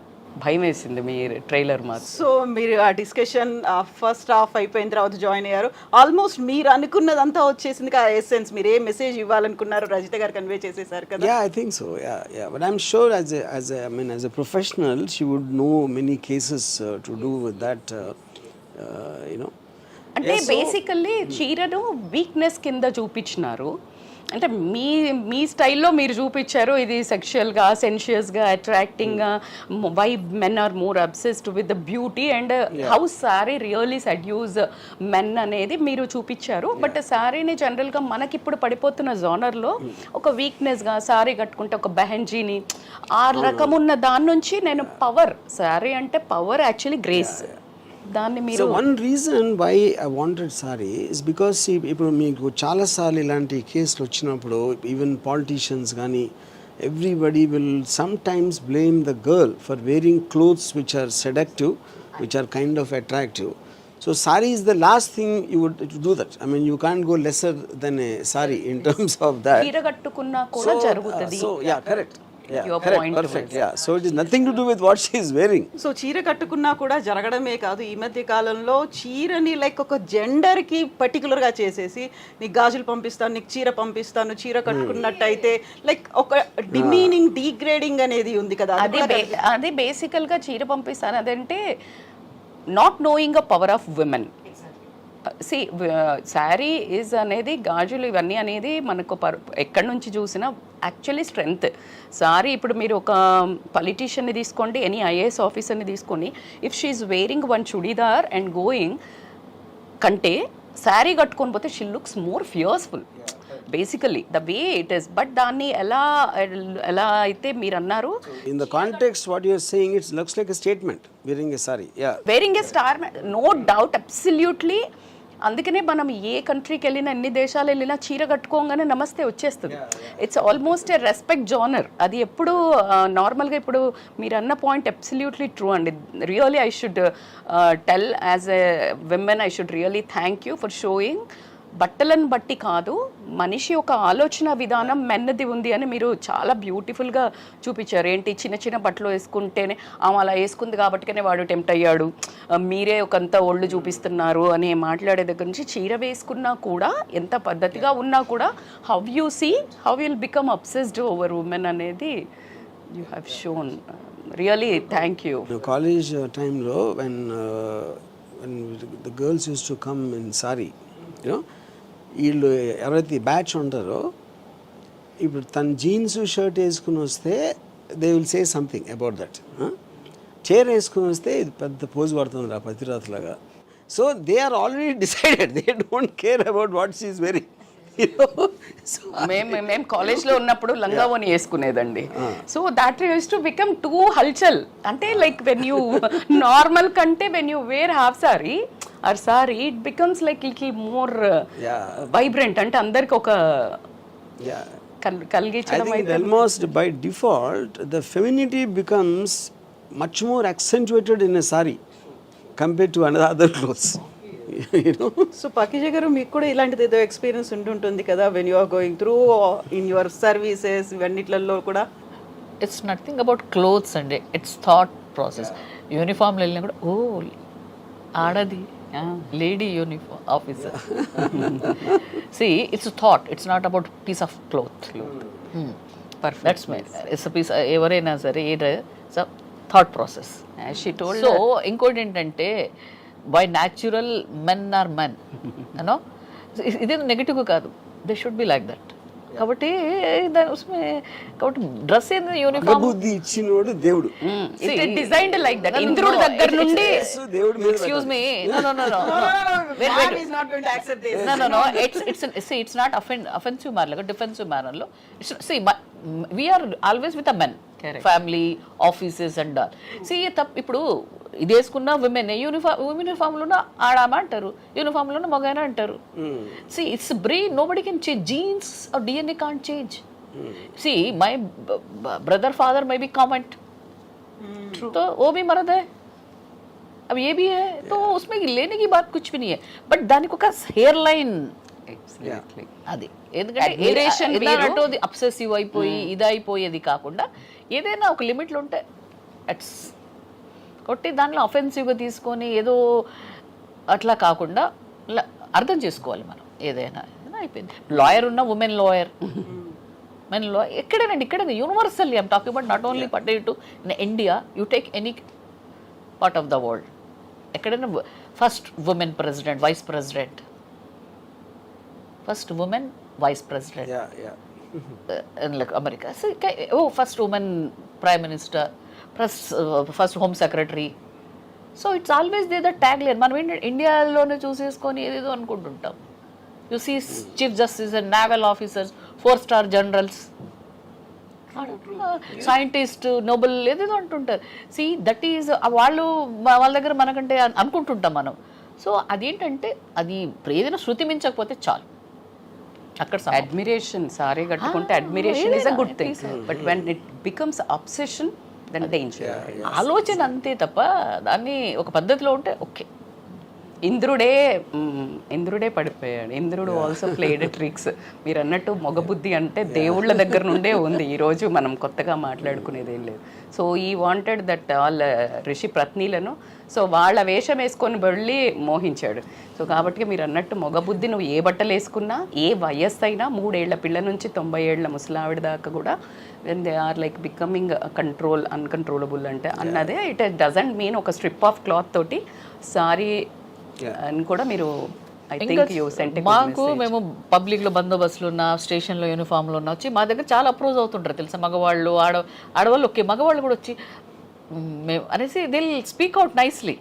[SPEAKER 8] భయం వేసింది మీ ట్రైలర్ మాత్రం.
[SPEAKER 1] సో మీరు ఆ డిస్కషన్ ఫస్ట్ హాఫ్ అయిపోయిన తర్వాత జాయిన్ అయ్యారు. ఆల్మోస్ట్ మీరు అనుకున్నదంతా వచ్చేసింది. ఆ ఎసెన్స్ మీరు ఏ మెసేజ్ ఇవ్వాలనుకున్నారు రజిత గారు కన్వే చేసేసారు కదా?
[SPEAKER 6] Yeah, I think so. Yeah. But I'm sure as a professional, she would know many cases to do with that.
[SPEAKER 8] అంటే బేసికల్లీ చీరను వీక్నెస్ కింద చూపించినారు. అంటే మీ స్టైల్లో మీరు చూపించారు ఇది సెక్షువల్గా, సెన్షియస్గా, అట్రాక్టింగ్గా, why men are more obsessed with the beauty and how sari really seduce men అనేది మీరు చూపించారు. బట్ సారీని జనరల్గా మనకిప్పుడు పడిపోతున్న జోనర్లో ఒక వీక్నెస్గా సారీ కట్టుకుంటే ఒక బెహెన్జీని ఆ రకం ఉన్న దాని నుంచి నేను పవర్, సారీ అంటే పవర్ యాక్చువల్లీ గ్రేస్. దాన్ని మీరు
[SPEAKER 6] so one reason why I wanted sari is because ఇప్పుడు మీకు చాలాసార్లు ఇలాంటి కేసులు వచ్చినప్పుడు ఈవెన్ పాలిటీషియన్స్ కానీ everybody will sometimes blame the girl for wearing clothes which are seductive, which are kind of attractive. So saree is the last thing you would do that. I mean, you can't go lesser than a saree in terms of that.
[SPEAKER 8] చీర కట్టుకున్నా కూడా జరుగుతది.
[SPEAKER 6] So yeah, correct. Yeah,
[SPEAKER 8] Your
[SPEAKER 6] correct,
[SPEAKER 8] point
[SPEAKER 6] perfect. Yeah, so it is nothing to do with what she is wearing.
[SPEAKER 1] So చీర కట్టుకున్నా కూడా జరగడమే కాదు, ఈ మధ్య కాలంలో చీరని లైక్ ఒక జెండర్కి పర్టికులర్గా చేసేసి నీకు గాజులు పంపిస్తాను, నీకు చీర పంపిస్తాను, చీర కట్టుకున్నట్టయితే లైక్ ఒక డిమీనింగ్, డీగ్రేడింగ్ అనేది ఉంది కదా.
[SPEAKER 8] అది బేసికల్గా చీర పంపిస్తాను అదంటే not knowing a power of women. See sari is అనేది, గాజులు ఇవన్నీ అనేది మనకు ఎక్కడి నుంచి చూసినా యాక్చువల్లీ స్ట్రెంగ్త్. సారీ ఇప్పుడు మీరు ఒక పొలిటీషియన్ని తీసుకోండి, ఎనీ ఐఏఎస్ ఆఫీసర్ని తీసుకొని, if she is wearing one churidar and going కంటే శారీ కట్టుకొని పోతే she looks more fearful basically the way it is. But దాన్ని ఎలా అయితే మీరు అన్నారు,
[SPEAKER 6] in the context what you are saying, it looks like a statement, wearing a saree. Yeah,
[SPEAKER 8] wearing a star, no doubt, absolutely. అందుకనే మనం ఏ కంట్రీకి వెళ్ళినా, ఎన్ని దేశాలు వెళ్ళినా చీర కట్టుకోగానే నమస్తే వచ్చేస్తుంది. It's almost A respect genre. అది ఎప్పుడు నార్మల్గా ఇప్పుడు మీరు అన్న పాయింట్ అబ్సల్యూట్లీ ట్రూ అండి. Really I should tell as a women, I should really thank you for showing బట్టలను బట్టి కాదు, మనిషి ఒక ఆలోచన విధానం మెన్నది ఉంది అని మీరు చాలా బ్యూటిఫుల్గా చూపించారు. ఏంటి చిన్న చిన్న బట్టలు వేసుకుంటేనే ఆమె అలా వేసుకుంది కాబట్టినే వాడు టెంప్ట్ అయ్యాడు, మీరే ఒకంత ఒళ్ళు చూపిస్తున్నారు అని మాట్లాడే దగ్గర నుంచి చీర వేసుకున్నా కూడా ఎంత పద్ధతిగా ఉన్నా కూడా how you see how will become obsessed over women అనేది you have shown. Really thank you.
[SPEAKER 6] College టైంలో when the girls used to come in Saaree, వీళ్ళు ఎవరైతే బ్యాచ్ ఉంటారో ఇప్పుడు తన జీన్స్ షర్ట్ వేసుకుని వస్తే they will say something about that. చీర వేసుకుని వస్తే ఇది పెద్ద పోజు పడుతుంది రా పతిరాత్లాగా. So they are already decided, they don't care about what she is very.
[SPEAKER 8] మేము కాలేజ్లో ఉన్నప్పుడు లంగావోని వేసుకునేదండి. So that use to become too హల్చల్. అంటే లైక్ వెన్ యూ నార్మల్ కంటే when you wear half sari or sari it becomes like little more vibrant. అంటే అందరికి ఒక కలిగించడం.
[SPEAKER 6] Almost by default the femininity becomes much more accentuated in a saree compared to other clothes.
[SPEAKER 1] So Pakeeza garu మీకు కూడా ఇలాంటిది ఏదో experience ఉంటుంటుంది కదా when you are going through in your services ఇవన్నిట్లలో కూడా?
[SPEAKER 4] ఇట్స్ నథింగ్ అబౌట్ క్లోత్స్ అండి, ఇట్స్ థాట్ ప్రాసెస్. యూనిఫామ్లో వెళ్ళినా కూడా ఓ ఆడది lady uniform officer. See it's thought, it's not about piece of cloth. That's my it's piece. ఎవరైనా సరే ఇట్స్ థాట్ ప్రాసెస్. సో ఇంకోటి ఏంటంటే by natural men are men, ఇదే నెగటివ్ కాదు, they should be like that. కాబట్టి కాబట్టి dress ఏంది uniform
[SPEAKER 6] బుద్ధి ఇచ్చినోడు దేవుడు,
[SPEAKER 8] డిజైన్డ్ లైక్ దట్. ఇంద్రుడి దగ్గర నుండి
[SPEAKER 6] దేవుడు.
[SPEAKER 4] Excuse me, it's not offensive manner, defensive manner lo. See, we are always with a men, family, offices and all. See, ఇప్పుడు ఇది వేసుకున్న విమెన్ యూనిఫామ్లోన ఆడామ అంటారు, యూనిఫామ్లోన మగైనా అంటారు. See it's brain, nobody can change genes or DNA can't change. See, my brother father may be comment, तो वो भी मर्द है, अब ये भी है, तो उसमें लेने की बात कुछ भी नहीं है. बट దానికి ఒక హెయిర్ లైన్ అది, ఎందుకంటే అబ్సెసివ్ అయిపోయి ఇది అయిపోయేది కాకుండా ఏదైనా ఒక లిమిట్లో ఉంటే అట్స్ కొట్టి దాంట్లో అఫెన్సివ్గా తీసుకొని ఏదో అట్లా కాకుండా అర్థం చేసుకోవాలి మనం. ఏదైనా అయిపోయింది. లాయర్ ఉన్న ఉమెన్ లాయర్, మెన్ లాయర్, ఎక్కడైనా universally I'm talking about not only particular to in India, you take any part of the world, ఎక్కడైనా first women president, vice president, first women vice president like America. First women prime minister, first home secretary. So it's always they the tag line. మనం ఏంటంటే ఇండియాలోనే చూసేసుకొని ఏదేదో అనుకుంటుంటాం. You see chief justice and naval officers, 4-star generals, scientist, Nobel ఏదేదో అంటుంటారు. See that is వాళ్ళు వాళ్ళ దగ్గర మనకంటే అనుకుంటుంటాం మనం. సో అదేంటంటే అది ఏదైనా శృతి మించకపోతే చాలు. అక్కడ
[SPEAKER 8] అడ్మిరేషన్, సారీ కట్టుకుంటే admiration is a good thing, but when it becomes obsession then danger.
[SPEAKER 4] ఆలోచన అంతే తప్ప దాన్ని ఒక పద్ధతిలో ఉంటే ఓకే.
[SPEAKER 8] ఇంద్రుడే పడిపోయాడు. ఇంద్రుడు ఆల్సో ప్లేడ్ ట్రిక్స్. మీరు అన్నట్టు మొగబుద్ధి అంటే దేవుళ్ళ దగ్గర నుండే ఉంది. ఈరోజు మనం కొత్తగా మాట్లాడుకునేది ఏం లేదు. సో ఈ వాంటెడ్ దట్ ఆల్ ఋషి పత్నీలను, సో వాళ్ళ వేషం వేసుకొని వెళ్ళి మోహించాడు. సో కాబట్టి మీరు అన్నట్టు మొగబుద్ధి, నువ్వు ఏ బట్టలు వేసుకున్నా, ఏ వయస్సు అయినా, 3 ఏళ్ల పిల్ల నుంచి 90 ఏళ్ల ముసలావిడ దాకా కూడా when they are like becoming control, uncontrollable అంటే అన్నదే. ఇట్ డజంట్ మీన్ ఒక స్ట్రిప్ ఆఫ్ క్లాత్ తోటి సారీ అని కూడా మీరు ఐ థింక్ యూ సెంట్.
[SPEAKER 4] మాకు మేము పబ్లిక్లో బందోబస్తులు ఉన్న, స్టేషన్లో యూనిఫామ్లో ఉన్న వచ్చి మా దగ్గర చాలా అప్రోజ్ అవుతుంటారు తెలుసా. మగవాళ్ళు, ఆడవాళ్ళు, ఓకే మగవాళ్ళు కూడా వచ్చి మేము అనేసి దే స్పీక్ అవుట్ నైస్లీ.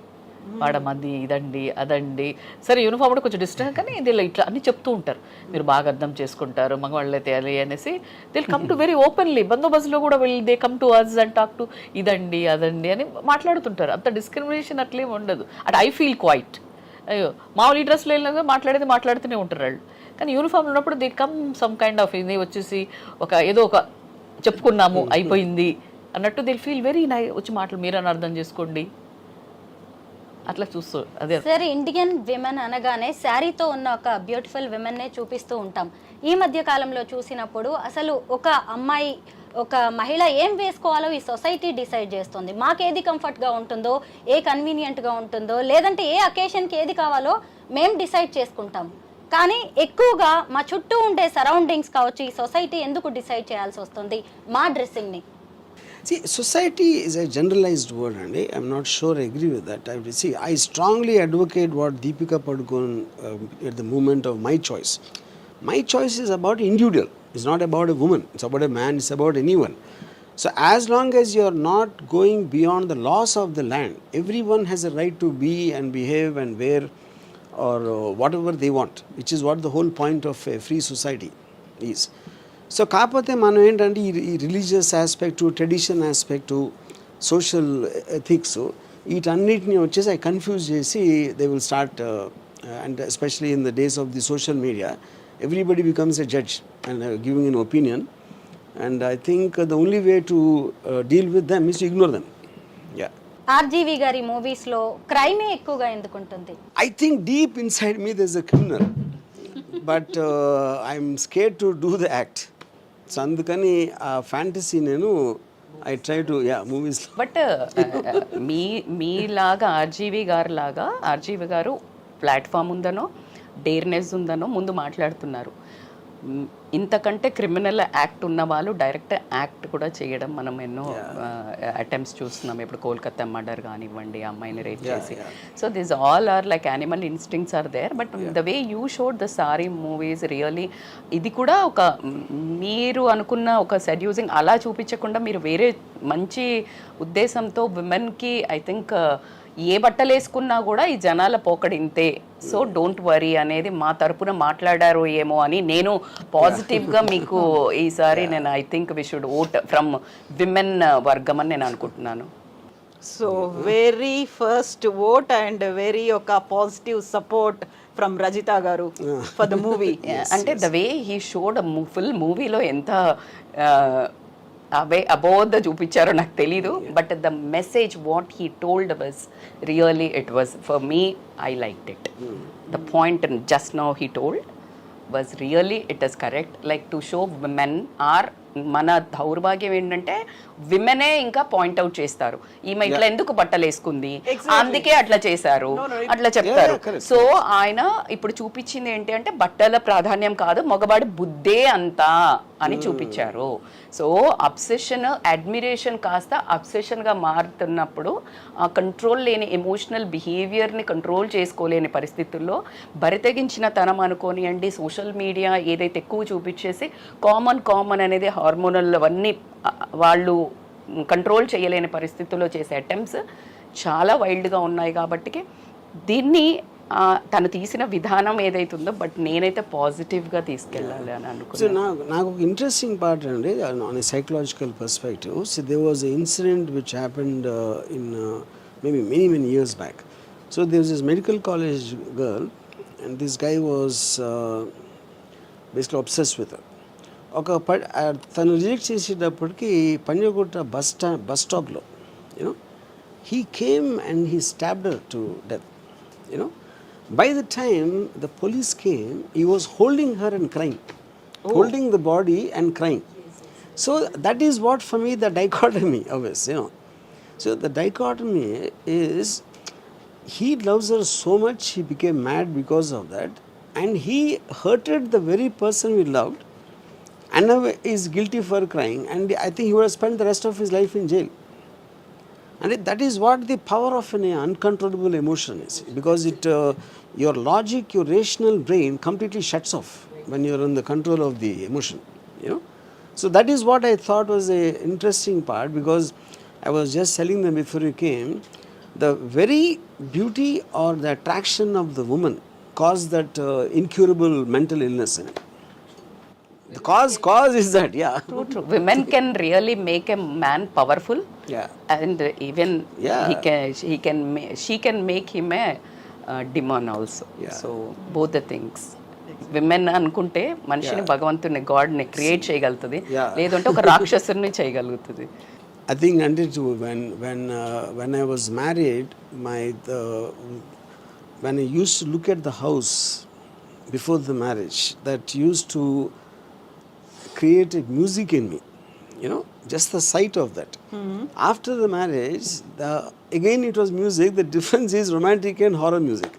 [SPEAKER 4] వాడమది ఇదండి అదండి, సరే యూనిఫామ్ కూడా కొంచెం డిస్టెన్స్, కానీ దీనిలో ఇట్లా అన్నీ చెప్తూ ఉంటారు. మీరు బాగా అర్థం చేసుకుంటారు, మగవాళ్ళు అయితే అది అనేసి they come to very openly. బందోబస్తులో కూడా they come to us and talk to ఇదండి అదండి అని మాట్లాడుతుంటారు. అంత డిస్క్రిమినేషన్ అట్లేం ఉండదు. At I feel quite. అయ్యో మామూలు ఈ డ్రెస్లో వెళ్ళినా మాట్లాడుతూనే ఉంటారు వాళ్ళు. కానీ యూనిఫామ్ ఉన్నప్పుడు they come some kind of ఇది వచ్చేసి ఏదో ఒక చెప్పుకున్నాము అయిపోయింది అన్నట్టు దే ఫీల్ వెరీ వచ్చి మాటలు మీరని అర్థం చేసుకోండి అట్లా చూస్తూ అదే
[SPEAKER 3] సార్ ఇండియన్ విమెన్ అనగానే శారీతో ఉన్న ఒక బ్యూటిఫుల్ విమెన్నే చూపిస్తూ ఉంటాం. ఈ మధ్య కాలంలో చూసినప్పుడు అసలు ఒక అమ్మాయి ఒక మహిళ ఏం వేసుకోవాలో ఈ సొసైటీ డిసైడ్ చేస్తుంది. మాకేది కంఫర్ట్గా ఉంటుందో, ఏ కన్వీనియంట్గా ఉంటుందో, లేదంటే ఏ అకేషన్కి ఏది కావాలో మేము డిసైడ్ చేసుకుంటాం. కానీ ఎక్కువగా మా చుట్టూ ఉండే సరౌండింగ్స్ కావచ్చు, ఈ సొసైటీ ఎందుకు డిసైడ్ చేయాల్సి వస్తుంది మా డ్రెస్సింగ్ని?
[SPEAKER 6] See, society is a generalized word, and I'm not sure I agree with that. I strongly advocate what Deepika Padukone at the moment of my choice. My choice is about individual. It's not about a woman. It's about a man. It's about anyone. So as long as you're not going beyond the laws of the land, everyone has a right to be and behave and wear or whatever they want, which is what the whole point of a free society is. So కాకపోతే మనం ఏంటంటే ఈ religious aspect, tradition aspect, social ethics వీటన్నిటిని వచ్చేసి అవి confuse చేసి they will start and especially in the days of the social media everybody becomes a judge and giving N opinion and I think the only way to deal with them is to ignore them. Yeah,
[SPEAKER 3] RGV గారి మూవీస్లో క్రైమే ఎక్కువగా ఎందుకుంటుంది?
[SPEAKER 6] I think deep inside me there's a criminal, but I'm scared to do the act. So అందుకని ఆ fantasy నేను I try to movies.
[SPEAKER 8] But మీలాగా RGV గారు platform ఉందనో డేర్నెస్ ఉందనో ముందు మాట్లాడుతున్నారు. ఇంతకంటే క్రిమినల్ యాక్ట్ ఉన్న వాళ్ళు డైరెక్ట్ యాక్ట్ కూడా చేయడం మనం ఎన్నో అటెంప్ట్స్ చూస్తున్నాం. ఇప్పుడు కోల్కతా మర్డర్ కానివ్వండి, అమ్మాయిని రేప్ చేసి. So this all are like animal instincts are there. But the way you showed the Saree movies really ఇది కూడా ఒక మీరు అనుకున్న ఒక సెడ్యూసింగ్ అలా చూపించకుండా మీరు వేరే మంచి ఉద్దేశంతో విమెన్కి ఐ థింక్ ఏ బట్టలు వేసుకున్నా కూడా ఈ జనాల పోకడింతే, సో డోంట్ వరీ అనేది మా తరపున మాట్లాడారు ఏమో అని నేను పాజిటివ్గా మీకు ఈసారి నేను I think we should vote from women వర్గం అని నేను అనుకుంటున్నాను.
[SPEAKER 1] So very first vote and very ఒక పాజిటివ్ సపోర్ట్ ఫ్రమ్ రజిత గారు ఫర్ ద మూవీ.
[SPEAKER 8] అంటే the way he showed full మూవీలో ఎంత అవే అబోధ చూపించారో నాకు తెలీదు. But the message what he told was really it was for me I liked it. The point just now he told was really it is correct. Like to show women are మన దౌర్భాగ్యం ఏంటంటే విమెనే ఇంకా point out చేస్తారు, ఈమె ఇట్లా ఎందుకు బట్టలు వేసుకుంది, అందుకే అట్లా చేశారు అట్లా చెప్తారు. సో ఆయన ఇప్పుడు చూపించింది ఏంటి అంటే బట్టల ప్రాధాన్యం కాదు, మగవాడి బుద్ధే అంతా అని చూపించారు. సో అబ్సెషన్ అడ్మిరేషన్ కాస్త అబ్సెషన్గా మారుతున్నప్పుడు ఆ కంట్రోల్ లేని ఎమోషనల్ బిహేవియర్ని కంట్రోల్ చేసుకోలేని పరిస్థితుల్లో బరితెగించిన తనం అనుకోనియండి, సోషల్ మీడియా ఏదైతే ఎక్కువ చూపించేసి కామన్ అనేది హార్మోనల్ అవన్నీ వాళ్ళు కంట్రోల్ చేయలేని పరిస్థితుల్లో చేసే అటెంప్ట్స్ చాలా వైల్డ్గా ఉన్నాయి. కాబట్టి దీన్ని తను తీసిన విధానం ఏదైతుందో బట్ నేనైతే పాజిటివ్గా తీసుకెళ్ళాలి అని అనుకున్నాను.
[SPEAKER 6] నాకు ఒక ఇంట్రెస్టింగ్ పార్ట్ అండి on a psychological perspective. So there was a incident which happened in maybe many years back. So there was this medical college girl and this guy was basically obsess with her. తను reject చేసేటప్పటికి Panjagutta bus స్టాప్లో you know he came and he stabbed her to death. You know by the time the police came, he was holding her and crying, holding the body and crying. So that is what for me the dichotomy always, you know. So the dichotomy is he loves her so much, he became mad because of that, and he hurted the very person he loved, and now is guilty for crying, and I think he would have spent the rest of his life in jail. And that is what the power of an uncontrollable emotion is, because it your logic, your rational brain completely shuts off when you are in the control of the emotion, you know. So that is what I thought was a interesting part, because I was just telling them before you came, the very beauty or the attraction of the woman caused that incurable mental illness in it. The cause is that, yeah.
[SPEAKER 8] True. Women can really make a man powerful.
[SPEAKER 6] Yeah.
[SPEAKER 8] And even she can make him a demon also.
[SPEAKER 6] Yeah.
[SPEAKER 8] So both the things. Women అనుకుంటే మనిషిని భగవంతుని గాడ్ని create చేయగలుగుతుంది, లేదంటే ఒక రాక్షసుని చేయగలుగుతుంది.
[SPEAKER 6] I think until when I was married, when I used to look at the house before the marriage, that used to create a music in me, you know, just the sight of that. After the marriage, again it was music. The difference is romantic and horror music.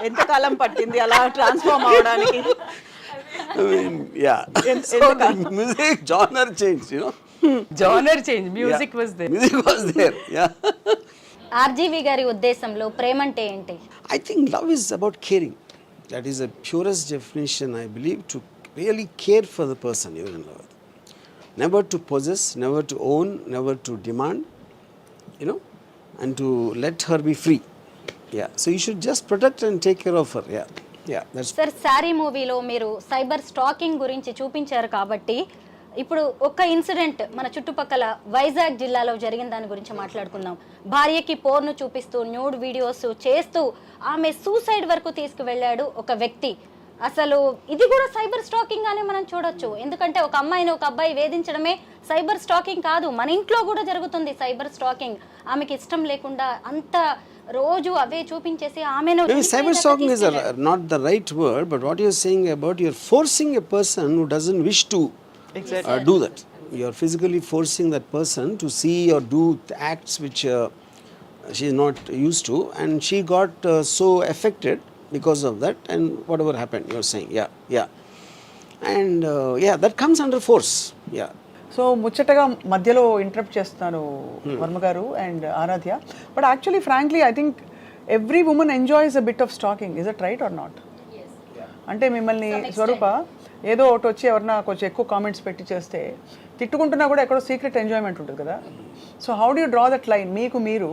[SPEAKER 1] ఎంతకాలం పట్టింది అలా transform అవడానికి?
[SPEAKER 6] I mean, yeah. So the music genre changed, you know.
[SPEAKER 8] Genre change, music was there.
[SPEAKER 6] Music was there, yeah.
[SPEAKER 3] RGV గారి ఉద్దేశంలో ప్రేమ అంటే ఏంటి?
[SPEAKER 6] I think love is about caring. That is the purest definition, I believe, to really care for the person you're in love with. Never to possess, never to own, never to demand, you know, and to let her be free. Yeah. So you should just protect and take care of her. Yeah. Yeah. That's
[SPEAKER 3] sir, sorry మూవీలో మీరు cyber stacking గురించి చూపించారు కాబట్టి ఇప్పుడు ఒక incident మన చుట్టుపక్కల వైజాగ్ జిల్లాలో జరిగిన దాని గురించి మాట్లాడుకుందాం. భార్యకి పోర్ను చూపిస్తూ న్యూడ్ వీడియోస్ చేస్తూ ఆమె సూసైడ్ వరకు తీసుకువెళ్ళాడు ఒక వ్యక్తి. అసలు ఇది కూడా సైబర్ స్టాకింగ్ అనే మనం చూడొచ్చు. ఎందుకంటే ఒక అమ్మాయిని ఒక అబ్బాయి వేధించడమే సైబర్ స్టాకింగ్ కాదు, మన ఇంట్లో కూడా జరుగుతుంది సైబర్ స్టాకింగ్. ఆమెకి ఇష్టం లేకుండా అంత రోజు అవే చూపించేసి ఆమెను
[SPEAKER 6] maybe cyber stalking is not the right word, but what you're saying about you're forcing a person who doesn't wish to do that. You're physically forcing that person to see or do acts which she is not used to, and she got so affected because of that, and whatever happened, you're saying, yeah. And yeah, that comes under force, yeah.
[SPEAKER 2] So ముచ్చటగా మధ్యలో interrupt చేస్తున్నాను వర్మ గారు and Aradhya, but actually frankly I think every woman enjoys a bit of stalking. Is it right or not? అంటే మిమ్మల్ని స్వరూప ఏదో ఒకటి వచ్చి ఎవరన్నా కొంచెం ఎక్కువ కామెంట్స్ పెట్టి చేస్తే తిట్టుకుంటున్నా కూడా ఎక్కడో సీక్రెట్ ఎంజాయ్మెంట్ ఉంటుంది కదా. So how do you draw that line? మీకు మీరు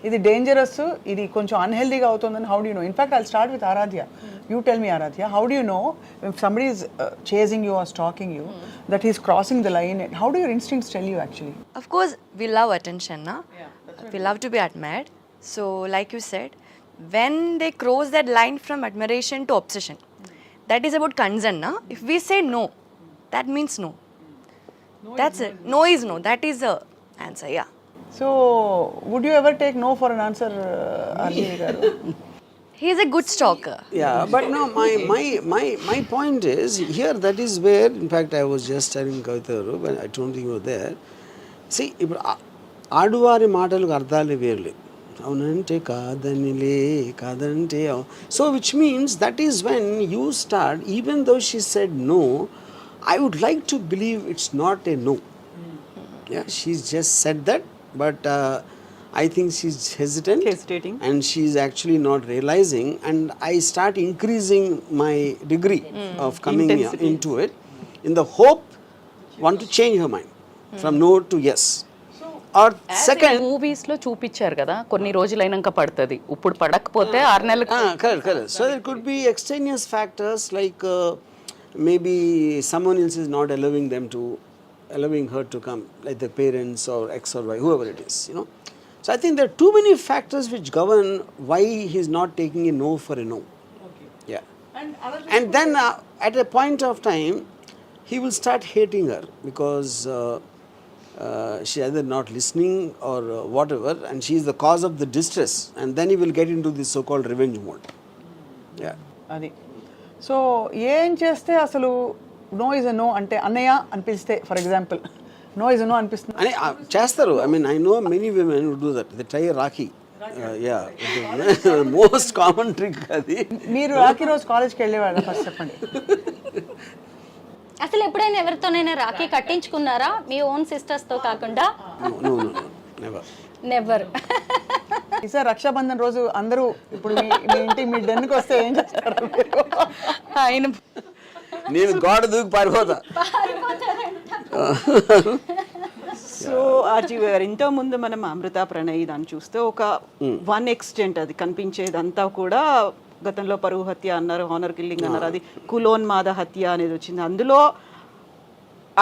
[SPEAKER 2] ఇది డేంజరస్, ఇది కొంచెం అన్హెల్దీగా అవుతుందని how do you know? In fact I'll start with Aradhya. You tell me, Aaradhya, how do you know if somebody is chasing you or stalking you, that he's crossing the line? How do your instincts tell you actually?
[SPEAKER 5] Of course, we love attention, na? We love to be admired. So, like you said, when they cross that line from admiration to obsession, that is about concern, na? If we say no, that means no. That's it. No is no. That is the answer, yeah.
[SPEAKER 2] So, would you ever take no for an answer, RGV garu?
[SPEAKER 5] He is a good stalker.
[SPEAKER 6] Yeah, but no, my point is here, that is where, in fact, I was just telling Kavitaru when I don't think you were there. See, ఆడువారి మాటలకు అర్థాలు వేర్లే. అవునంటే కాదనిలే, కాదంటే. So which means that is when you start, even though she said no, I would like to believe it's not a no. Yeah, she's just said that, but I think she's hesitating, and she's actually not realizing, and I start increasing my degree of coming into it in the hope want to change her mind from no to yes. Or second,
[SPEAKER 8] movies లో చూపించారు కదా, కొన్ని రోజులైనాక పడుతుంది, ఇప్పుడు పడకపోతే 6 నెలలకు.
[SPEAKER 6] correct. So there could be extraneous factors like maybe someone else is not allowing her to come, like the parents or ex or y, whoever it is, you know. So I think there are too many factors which govern why he's not taking a no for a no. Okay. Yeah. And then at a point of time, he will start hating her because she's either not listening or whatever, and she is the cause of the distress. And then he will get into this so-called revenge mode. Yeah.
[SPEAKER 2] అది. So ఏం చేస్తే అసలు no is a no అంటే అన్నయ్య అనిపిస్తే, for example no is no అనిపిస్తుంది
[SPEAKER 6] అని చేస్తారు. I mean I know many women would do that. They try rakhi. Yeah, most common trick అది.
[SPEAKER 2] మీరు రాఖీ రోజు కాలేజ్కి వెళ్ళేవాళ్ళ? ఫస్ట్ చెప్పండి.
[SPEAKER 3] అసలు ఎప్పుడైనా ఎవరితోనైనా రాఖీ కట్టించుకున్నారా మీ ఓన్ సిస్టర్స్ తో కాకుండా?
[SPEAKER 6] No never.
[SPEAKER 3] నెవర్.
[SPEAKER 2] ఈసారి రక్షాబంధన్ రోజు అందరూ ఇప్పుడు మీ ఇంటికి మీ డెన్కి వస్తే ఏం చేస్తారు?
[SPEAKER 8] ఆయన
[SPEAKER 6] నేను గోడ దూకి పారిపోతా.
[SPEAKER 1] సో ఆర్జీవి గారు, ఇంతకుముందు మనం అమృత ప్రణయ్ దాన్ని చూస్తే ఒక 1 ఎక్స్టెంట్ అది కనిపించేదంతా కూడా గతంలో పరువు హత్య అన్నారు, హానర్ కిల్లింగ్ అన్నారు, అది కులోన్మాద హత్య అనేది వచ్చింది. అందులో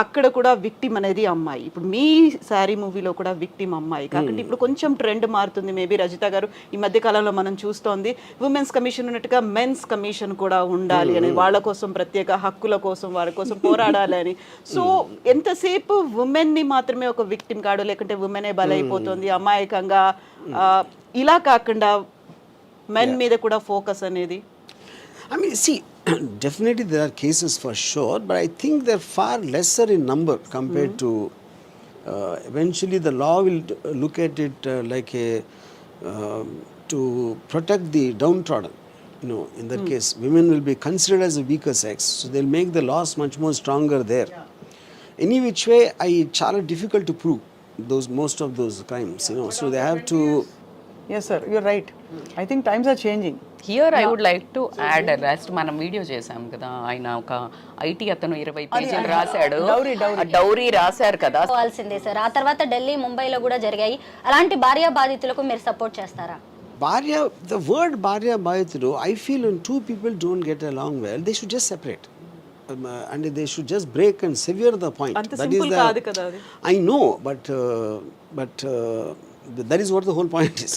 [SPEAKER 1] అక్కడ కూడా విక్టిమ్ అనేది అమ్మాయి. ఇప్పుడు మీ శారీ మూవీలో కూడా విక్టిమ్ అమ్మాయి. కాబట్టి ఇప్పుడు కొంచెం ట్రెండ్ మారుతుంది. మేబీ రజిత గారు ఈ మధ్య కాలంలో మనం చూస్తోంది ఉమెన్స్ కమిషన్ ఉన్నట్టుగా మెన్స్ కమిషన్ కూడా ఉండాలి అని, వాళ్ళ కోసం ప్రత్యేక హక్కుల కోసం వారి కోసం పోరాడాలి అని. సో ఎంతసేపు ఉమెన్ ని మాత్రమే ఒక విక్టిమ్ కాడు, లేకుంటే ఉమెనే బలైపోతుంది అమాయకంగా, ఇలా కాకుండా మెన్ మీద కూడా ఫోకస్ అనేది.
[SPEAKER 6] I mean, see, definitely there are cases for sure, but I think they're far lesser in number compared to. Eventually, the law will look at it like a to protect the downtrodden. You know, in that case, women will be considered as a weaker sex, so they'll make the laws much more stronger there. Any which way, it's చాలా difficult to prove most of those crimes. You know, so they have to.
[SPEAKER 2] Yes, sir, you're right. I think times are changing.
[SPEAKER 8] Here I would like to add, last మనం video చేసాం కదా, ఆయన ఒక IT అతను 20 పేజీలు రాశాడు, dowry రాశారు కదా.
[SPEAKER 3] పోవాల్సిందే సార్. ఆ తర్వాత ఢిల్లీ, ముంబైలో కూడా జరిగాయి. అలాంటి భార్య బాధితులకు మీరు సపోర్ట్ చేస్తారా?
[SPEAKER 6] Bharya, the word Bharya Bhayathulu, I feel when two people don't get along well, they should just separate. And they should just break and sever the point.
[SPEAKER 1] That is the.
[SPEAKER 6] I know, but that is what the whole point is.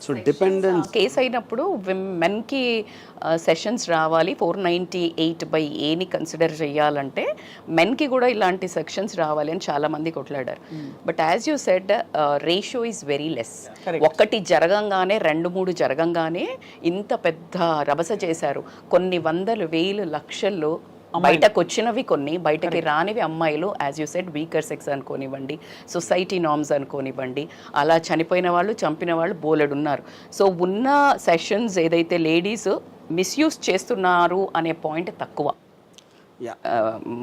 [SPEAKER 6] So dependence
[SPEAKER 8] case అయినప్పుడు మెన్కి sessions రావాలి, 498/Aని consider చేయాలంటే మెన్కి కూడా ఇలాంటి sections రావాలి అని చాలా మంది కొట్లాడారు. But as you said, ratio is very less. ఒక్కటి జరగంగానే 2-3 జరగంగానే ఇంత పెద్ద రభస చేశారు. కొన్ని వందలు, వేలు, లక్షల్లో బయటకు వచ్చినవి కొన్ని, బయటకి రానివి అమ్మాయిలు. As you said, weaker sex అనుకోనివ్వండి, సొసైటీ నార్మ్స్ అనుకోనివ్వండి, అలా చనిపోయిన వాళ్ళు, చంపిన వాళ్ళు బోలెడు ఉన్నారు. సో ఉన్న సెషన్స్ ఏదైతే లేడీస్ మిస్యూజ్ చేస్తున్నారు అనే పాయింట్ తక్కువ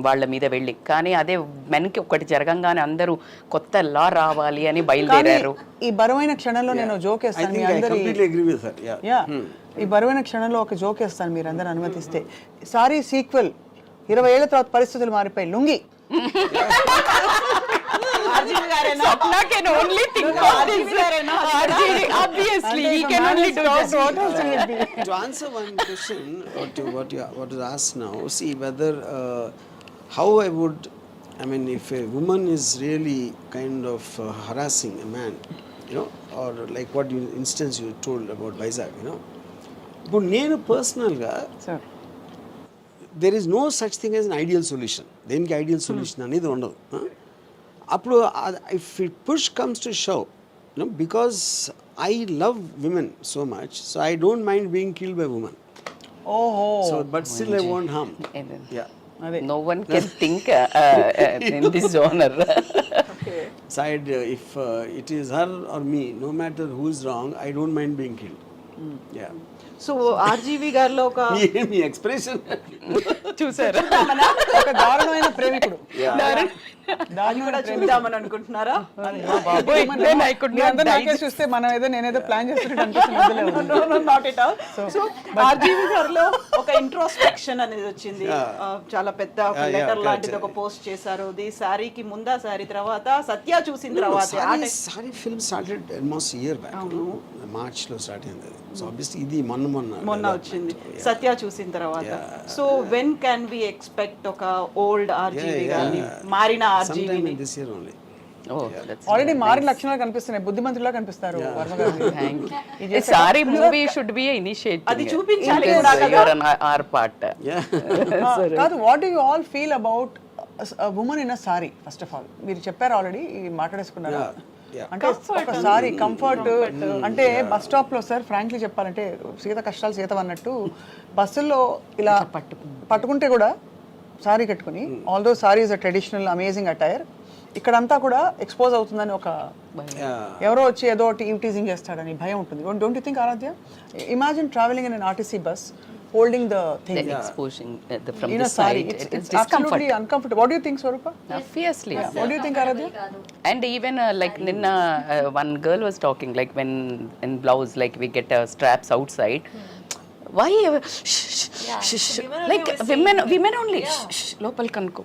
[SPEAKER 8] వాళ్ళ మీద వెళ్ళి. కానీ అదే మెన్కి ఒకటి జరగంగానే అందరూ కొత్త లా రావాలి అని బయలుదేరారు.
[SPEAKER 2] ఈ బరువైన క్షణంలో నేను జోక్ వేస్తాను, ఈ బరువైన క్షణంలో ఒక జోక్ వేస్తాను మీరందరూ అనుమతిస్తే. సారీ సీక్వెల్ 20 ఏళ్ల తర్వాత పరిస్థితులు మారిపోయి lungi.
[SPEAKER 8] Sapna can only think of this. RGV, obviously, he can only do this.
[SPEAKER 6] To answer one question, what is asked now, see whether how I would, I mean, if a woman is really kind of harassing a man, you know, or like what instance you told about Vizag, you know. But nenu personal ga, sir, there is no such thing as an ideal solution. Denki ideal solution anedi undadu. Appudu if it push comes to shove, you know, because I love women so much, so I don't mind being killed by women. So but still I won't harm. Yeah,
[SPEAKER 8] no one can think in this genre.
[SPEAKER 6] Side, if it is her or me, no matter who is wrong, I don't mind being killed. Yeah.
[SPEAKER 1] So RGV గారిలో ఒక
[SPEAKER 6] మీ expression
[SPEAKER 8] చూసారా,
[SPEAKER 2] ఒక దారుణమైన ప్రేమికుడు,
[SPEAKER 1] దాన్ని కూడా చూద్దామని అనుకుంటున్నారా?
[SPEAKER 2] చూస్తే మనం ఏదో నేనేదో ప్లాన్ చేస్తున్నట్టు.
[SPEAKER 1] సో ఆర్జీవి గారిలో ఒక ఇంట్రోస్పెక్షన్ అనేది వచ్చింది, చాలా పెద్ద ఒక లెటర్ లాంటిది ఒక పోస్ట్ చేశారు. ఇది సారీకి ముందా, సారీ తర్వాత, సత్య చూసిన తర్వాత.
[SPEAKER 6] Saree film started almost year back, March లో స్టార్ట్ అయింది. సో ఆబ్వియస్లీ ఇది మొన్న
[SPEAKER 1] వచ్చింది సత్య చూసిన తర్వాత. So when can we expect ఒక ఓల్డ్ ఆర్జీవి గారిని, మారిన ఆర్జీవిని?
[SPEAKER 6] This year only.
[SPEAKER 2] ఆల్రెడీ మారిన లక్షణాలు కనిపిస్తున్నాయి, బుద్ధిమంతులా కనిపిస్తారు Varma garu.
[SPEAKER 8] Saree movie should be initiative,
[SPEAKER 1] అది చూపించాలి.
[SPEAKER 8] ఆర్ పార్ట్
[SPEAKER 2] కాదు, what do you all feel about woman in a sari? First of all మీరు చెప్పారు ఆల్రెడీ, మాట్లాడేసుకున్నారు. అంటే ఒక సారీ కంఫర్ట్ అంటే బస్ స్టాప్ లో, సార్ ఫ్రాంక్లీ చెప్పాలంటే సీత కష్టాలు సీత అన్నట్టు బస్సుల్లో ఇలా పట్టుకుంటే కూడా సారీ కట్టుకుని, although sorry is a traditional amazing attire, ఇక్కడంతా కూడా ఎక్స్పోజ్ అవుతుందని ఒక ఎవరో వచ్చి ఏదో టీజింగ్ చేస్తాడని భయం ఉంటుంది. Don't you think Aradhya? Imagine travelling in an RTC bus holding the thing,
[SPEAKER 8] exposing from
[SPEAKER 2] in
[SPEAKER 8] the
[SPEAKER 2] a saree,
[SPEAKER 8] side,
[SPEAKER 2] it's absolutely uncomfortable. What do you think, Swarupa?
[SPEAKER 8] Obviously.
[SPEAKER 2] What do you think, Aaradhya?
[SPEAKER 8] And even like ninna one girl was talking, like when in blouse, like we get straps outside, why like women only lopal kanko,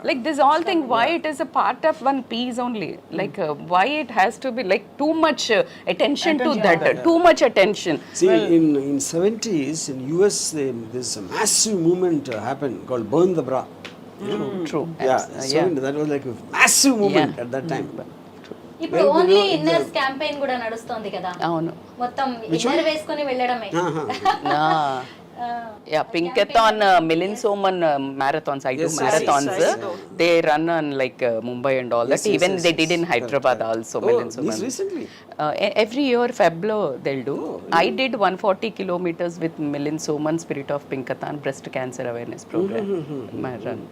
[SPEAKER 8] like this all thing, why it is a part of one piece only, like why it has to be like too much attention to that, too much attention.
[SPEAKER 6] See, in 70s in US there's a massive movement happened called burn the bra.
[SPEAKER 4] True.
[SPEAKER 6] Yeah, so that was like a massive movement at that time.
[SPEAKER 3] ఇప్పుడు only inners campaign కూడా నడుస్తోంది కదా,
[SPEAKER 8] అవును.
[SPEAKER 3] మొత్తం inner వేసుకొని వెళ్ళడమే.
[SPEAKER 8] Yeah, Pinkathon, Milin Soman marathons. I do marathons. They run on like Mumbai and all that. Even they did in Hyderabad also. Milin Soman.
[SPEAKER 6] Recently?
[SPEAKER 8] Every year Feblo they'll do. I did 140 kilometers with Milin Soman Spirit of Pinkathon breast cancer awareness program. My run.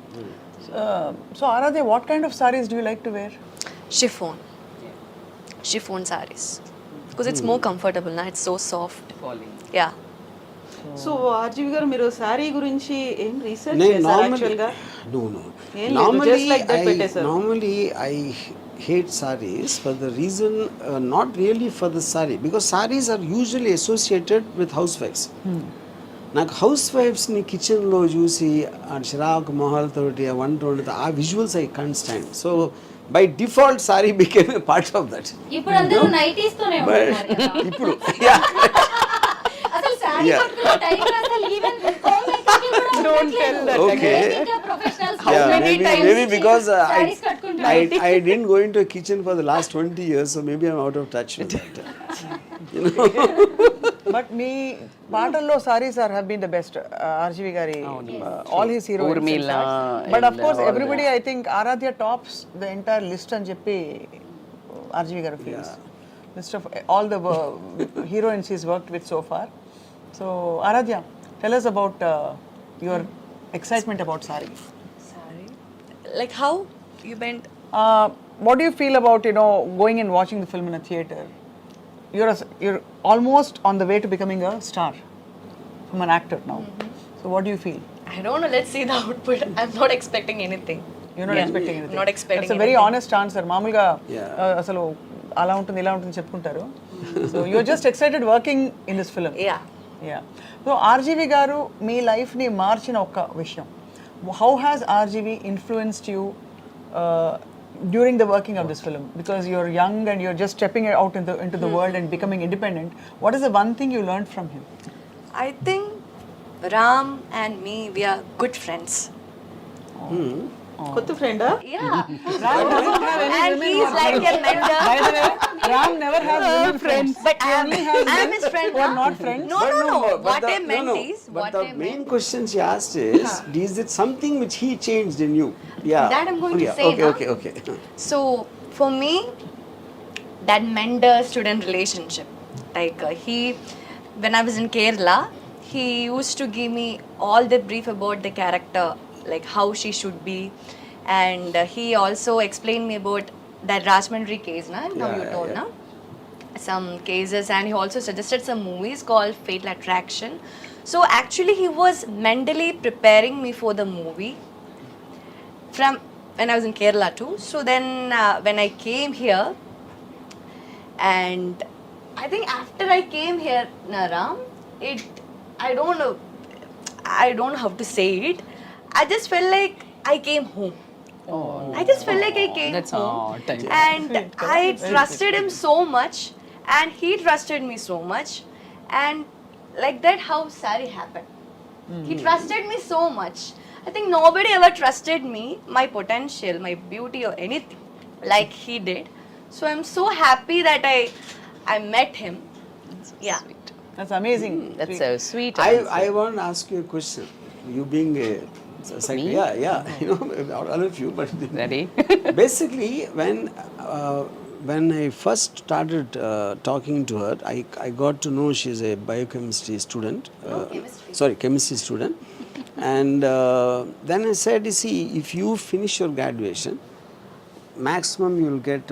[SPEAKER 2] So Aaradhya, what kind of sarees do you like to wear?
[SPEAKER 5] Chiffon sarees, because it's more comfortable now. It's so soft. Yeah.
[SPEAKER 1] So RGV గారు మీరు శారీ గురించి ఏం research
[SPEAKER 6] No,
[SPEAKER 1] చేశారు actual గా?
[SPEAKER 6] no.
[SPEAKER 1] ఏం లేదు, just like that పెట్టేశారు.
[SPEAKER 6] Normally I hate sarees for the reason, not really for the saree, because sarees are usually associated with housewives. నాకు హౌస్ వైఫ్స్ని కిచెన్లో చూసి ఆ చిరాకు మొహాలతోటి ఆ వంట వండుతా ఆ visuals I can't stand. So by default sorry became a part of that.
[SPEAKER 3] ఇప్పుడు అందరూ నైటీస్ తోనే ఉంటున్నారు కదా.
[SPEAKER 6] ఇప్పుడు
[SPEAKER 3] అసలు శారీ కట్టుకునే టైం అసలు ఈవెన్ హోమ్ మేకింగ్ కూడా
[SPEAKER 8] Don't tell that.
[SPEAKER 6] Okay.
[SPEAKER 3] Professionals
[SPEAKER 6] maybe because I didn't go into a kitchen for the last 20 years, so maybe I'm out of touch with that.
[SPEAKER 2] But me పాటల్లో sarees have been the best. RGV gari, all his heroines.
[SPEAKER 8] Urmila
[SPEAKER 2] But of
[SPEAKER 8] and
[SPEAKER 2] course
[SPEAKER 8] all
[SPEAKER 2] everybody, I think Aaradhya tops the entire list అని చెప్పి RGV garu feels. List of all the heroines he's worked with so far. So Aaradhya, tell us about your excitement about saree.
[SPEAKER 5] Like how you went?
[SPEAKER 2] What do you feel about, going and watching the film in a theater? You're almost on the way to becoming a star from an actor now. So what do you feel?
[SPEAKER 5] I don't know. Let's see the output. I'm not expecting anything.
[SPEAKER 2] You're not expecting anything.
[SPEAKER 5] Not expecting
[SPEAKER 2] That's a very
[SPEAKER 5] anything.
[SPEAKER 2] honest answer. మామూలుగా అసలు అలా ఉంటుంది ఇలా ఉంటుంది చెప్పుకుంటారు. So you're just excited working in this film.
[SPEAKER 5] Yeah.
[SPEAKER 2] So RGV గారు మీ లైఫ్ని మార్చిన ఒక విషయం. How has RGV influenced you during the working of this film? Because you're young and you're just stepping out into the world and becoming independent. What is the one thing you learned from him?
[SPEAKER 5] I think Ram and me, we are good friends.
[SPEAKER 1] కొత్త ఫ్రెండా?
[SPEAKER 5] Yeah. And he's like a mentor.
[SPEAKER 2] By the way, Ram never has women friends.
[SPEAKER 5] But I am his friend.
[SPEAKER 2] Who are not friends.
[SPEAKER 5] No.
[SPEAKER 6] But
[SPEAKER 5] What I
[SPEAKER 6] the-
[SPEAKER 5] meant
[SPEAKER 6] no.
[SPEAKER 5] is,
[SPEAKER 6] But
[SPEAKER 5] what
[SPEAKER 6] the
[SPEAKER 5] I
[SPEAKER 6] main
[SPEAKER 5] meant.
[SPEAKER 6] question she asked is it something which he changed in you? Yeah.
[SPEAKER 5] That I'm going to say,
[SPEAKER 6] Okay.
[SPEAKER 5] So for me, that mentor-student relationship, like when I was in Kerala, he used to give me all the brief about the character, like how she should be, and he also explained me about that Rajmandry case, some cases, and he also suggested some movies called Fatal Attraction. So actually he was mentally preparing me for the movie from when I was in Kerala too. So then when I came here, and I think after I came here, Naram, I don't know how to say it. I just felt like I came home. I just felt like I came home. And I trusted him so much, and he trusted me so much, and like that how Saaree happened. He trusted me so much. I think nobody ever trusted me, my potential, my beauty or anything like he did. So I'm so happy that I met him. Yeah.
[SPEAKER 8] Sweet.
[SPEAKER 2] That's amazing.
[SPEAKER 8] That's a sweet.
[SPEAKER 6] I want to ask you a question. You being a all of you, but
[SPEAKER 8] Ready?
[SPEAKER 6] basically when I first started talking to her, I got to know she's a biochemistry student. Chemistry student. And then I said, see, if you finish your graduation, maximum you will get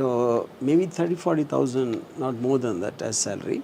[SPEAKER 6] maybe 30,000-40,000, not more than that, as salary.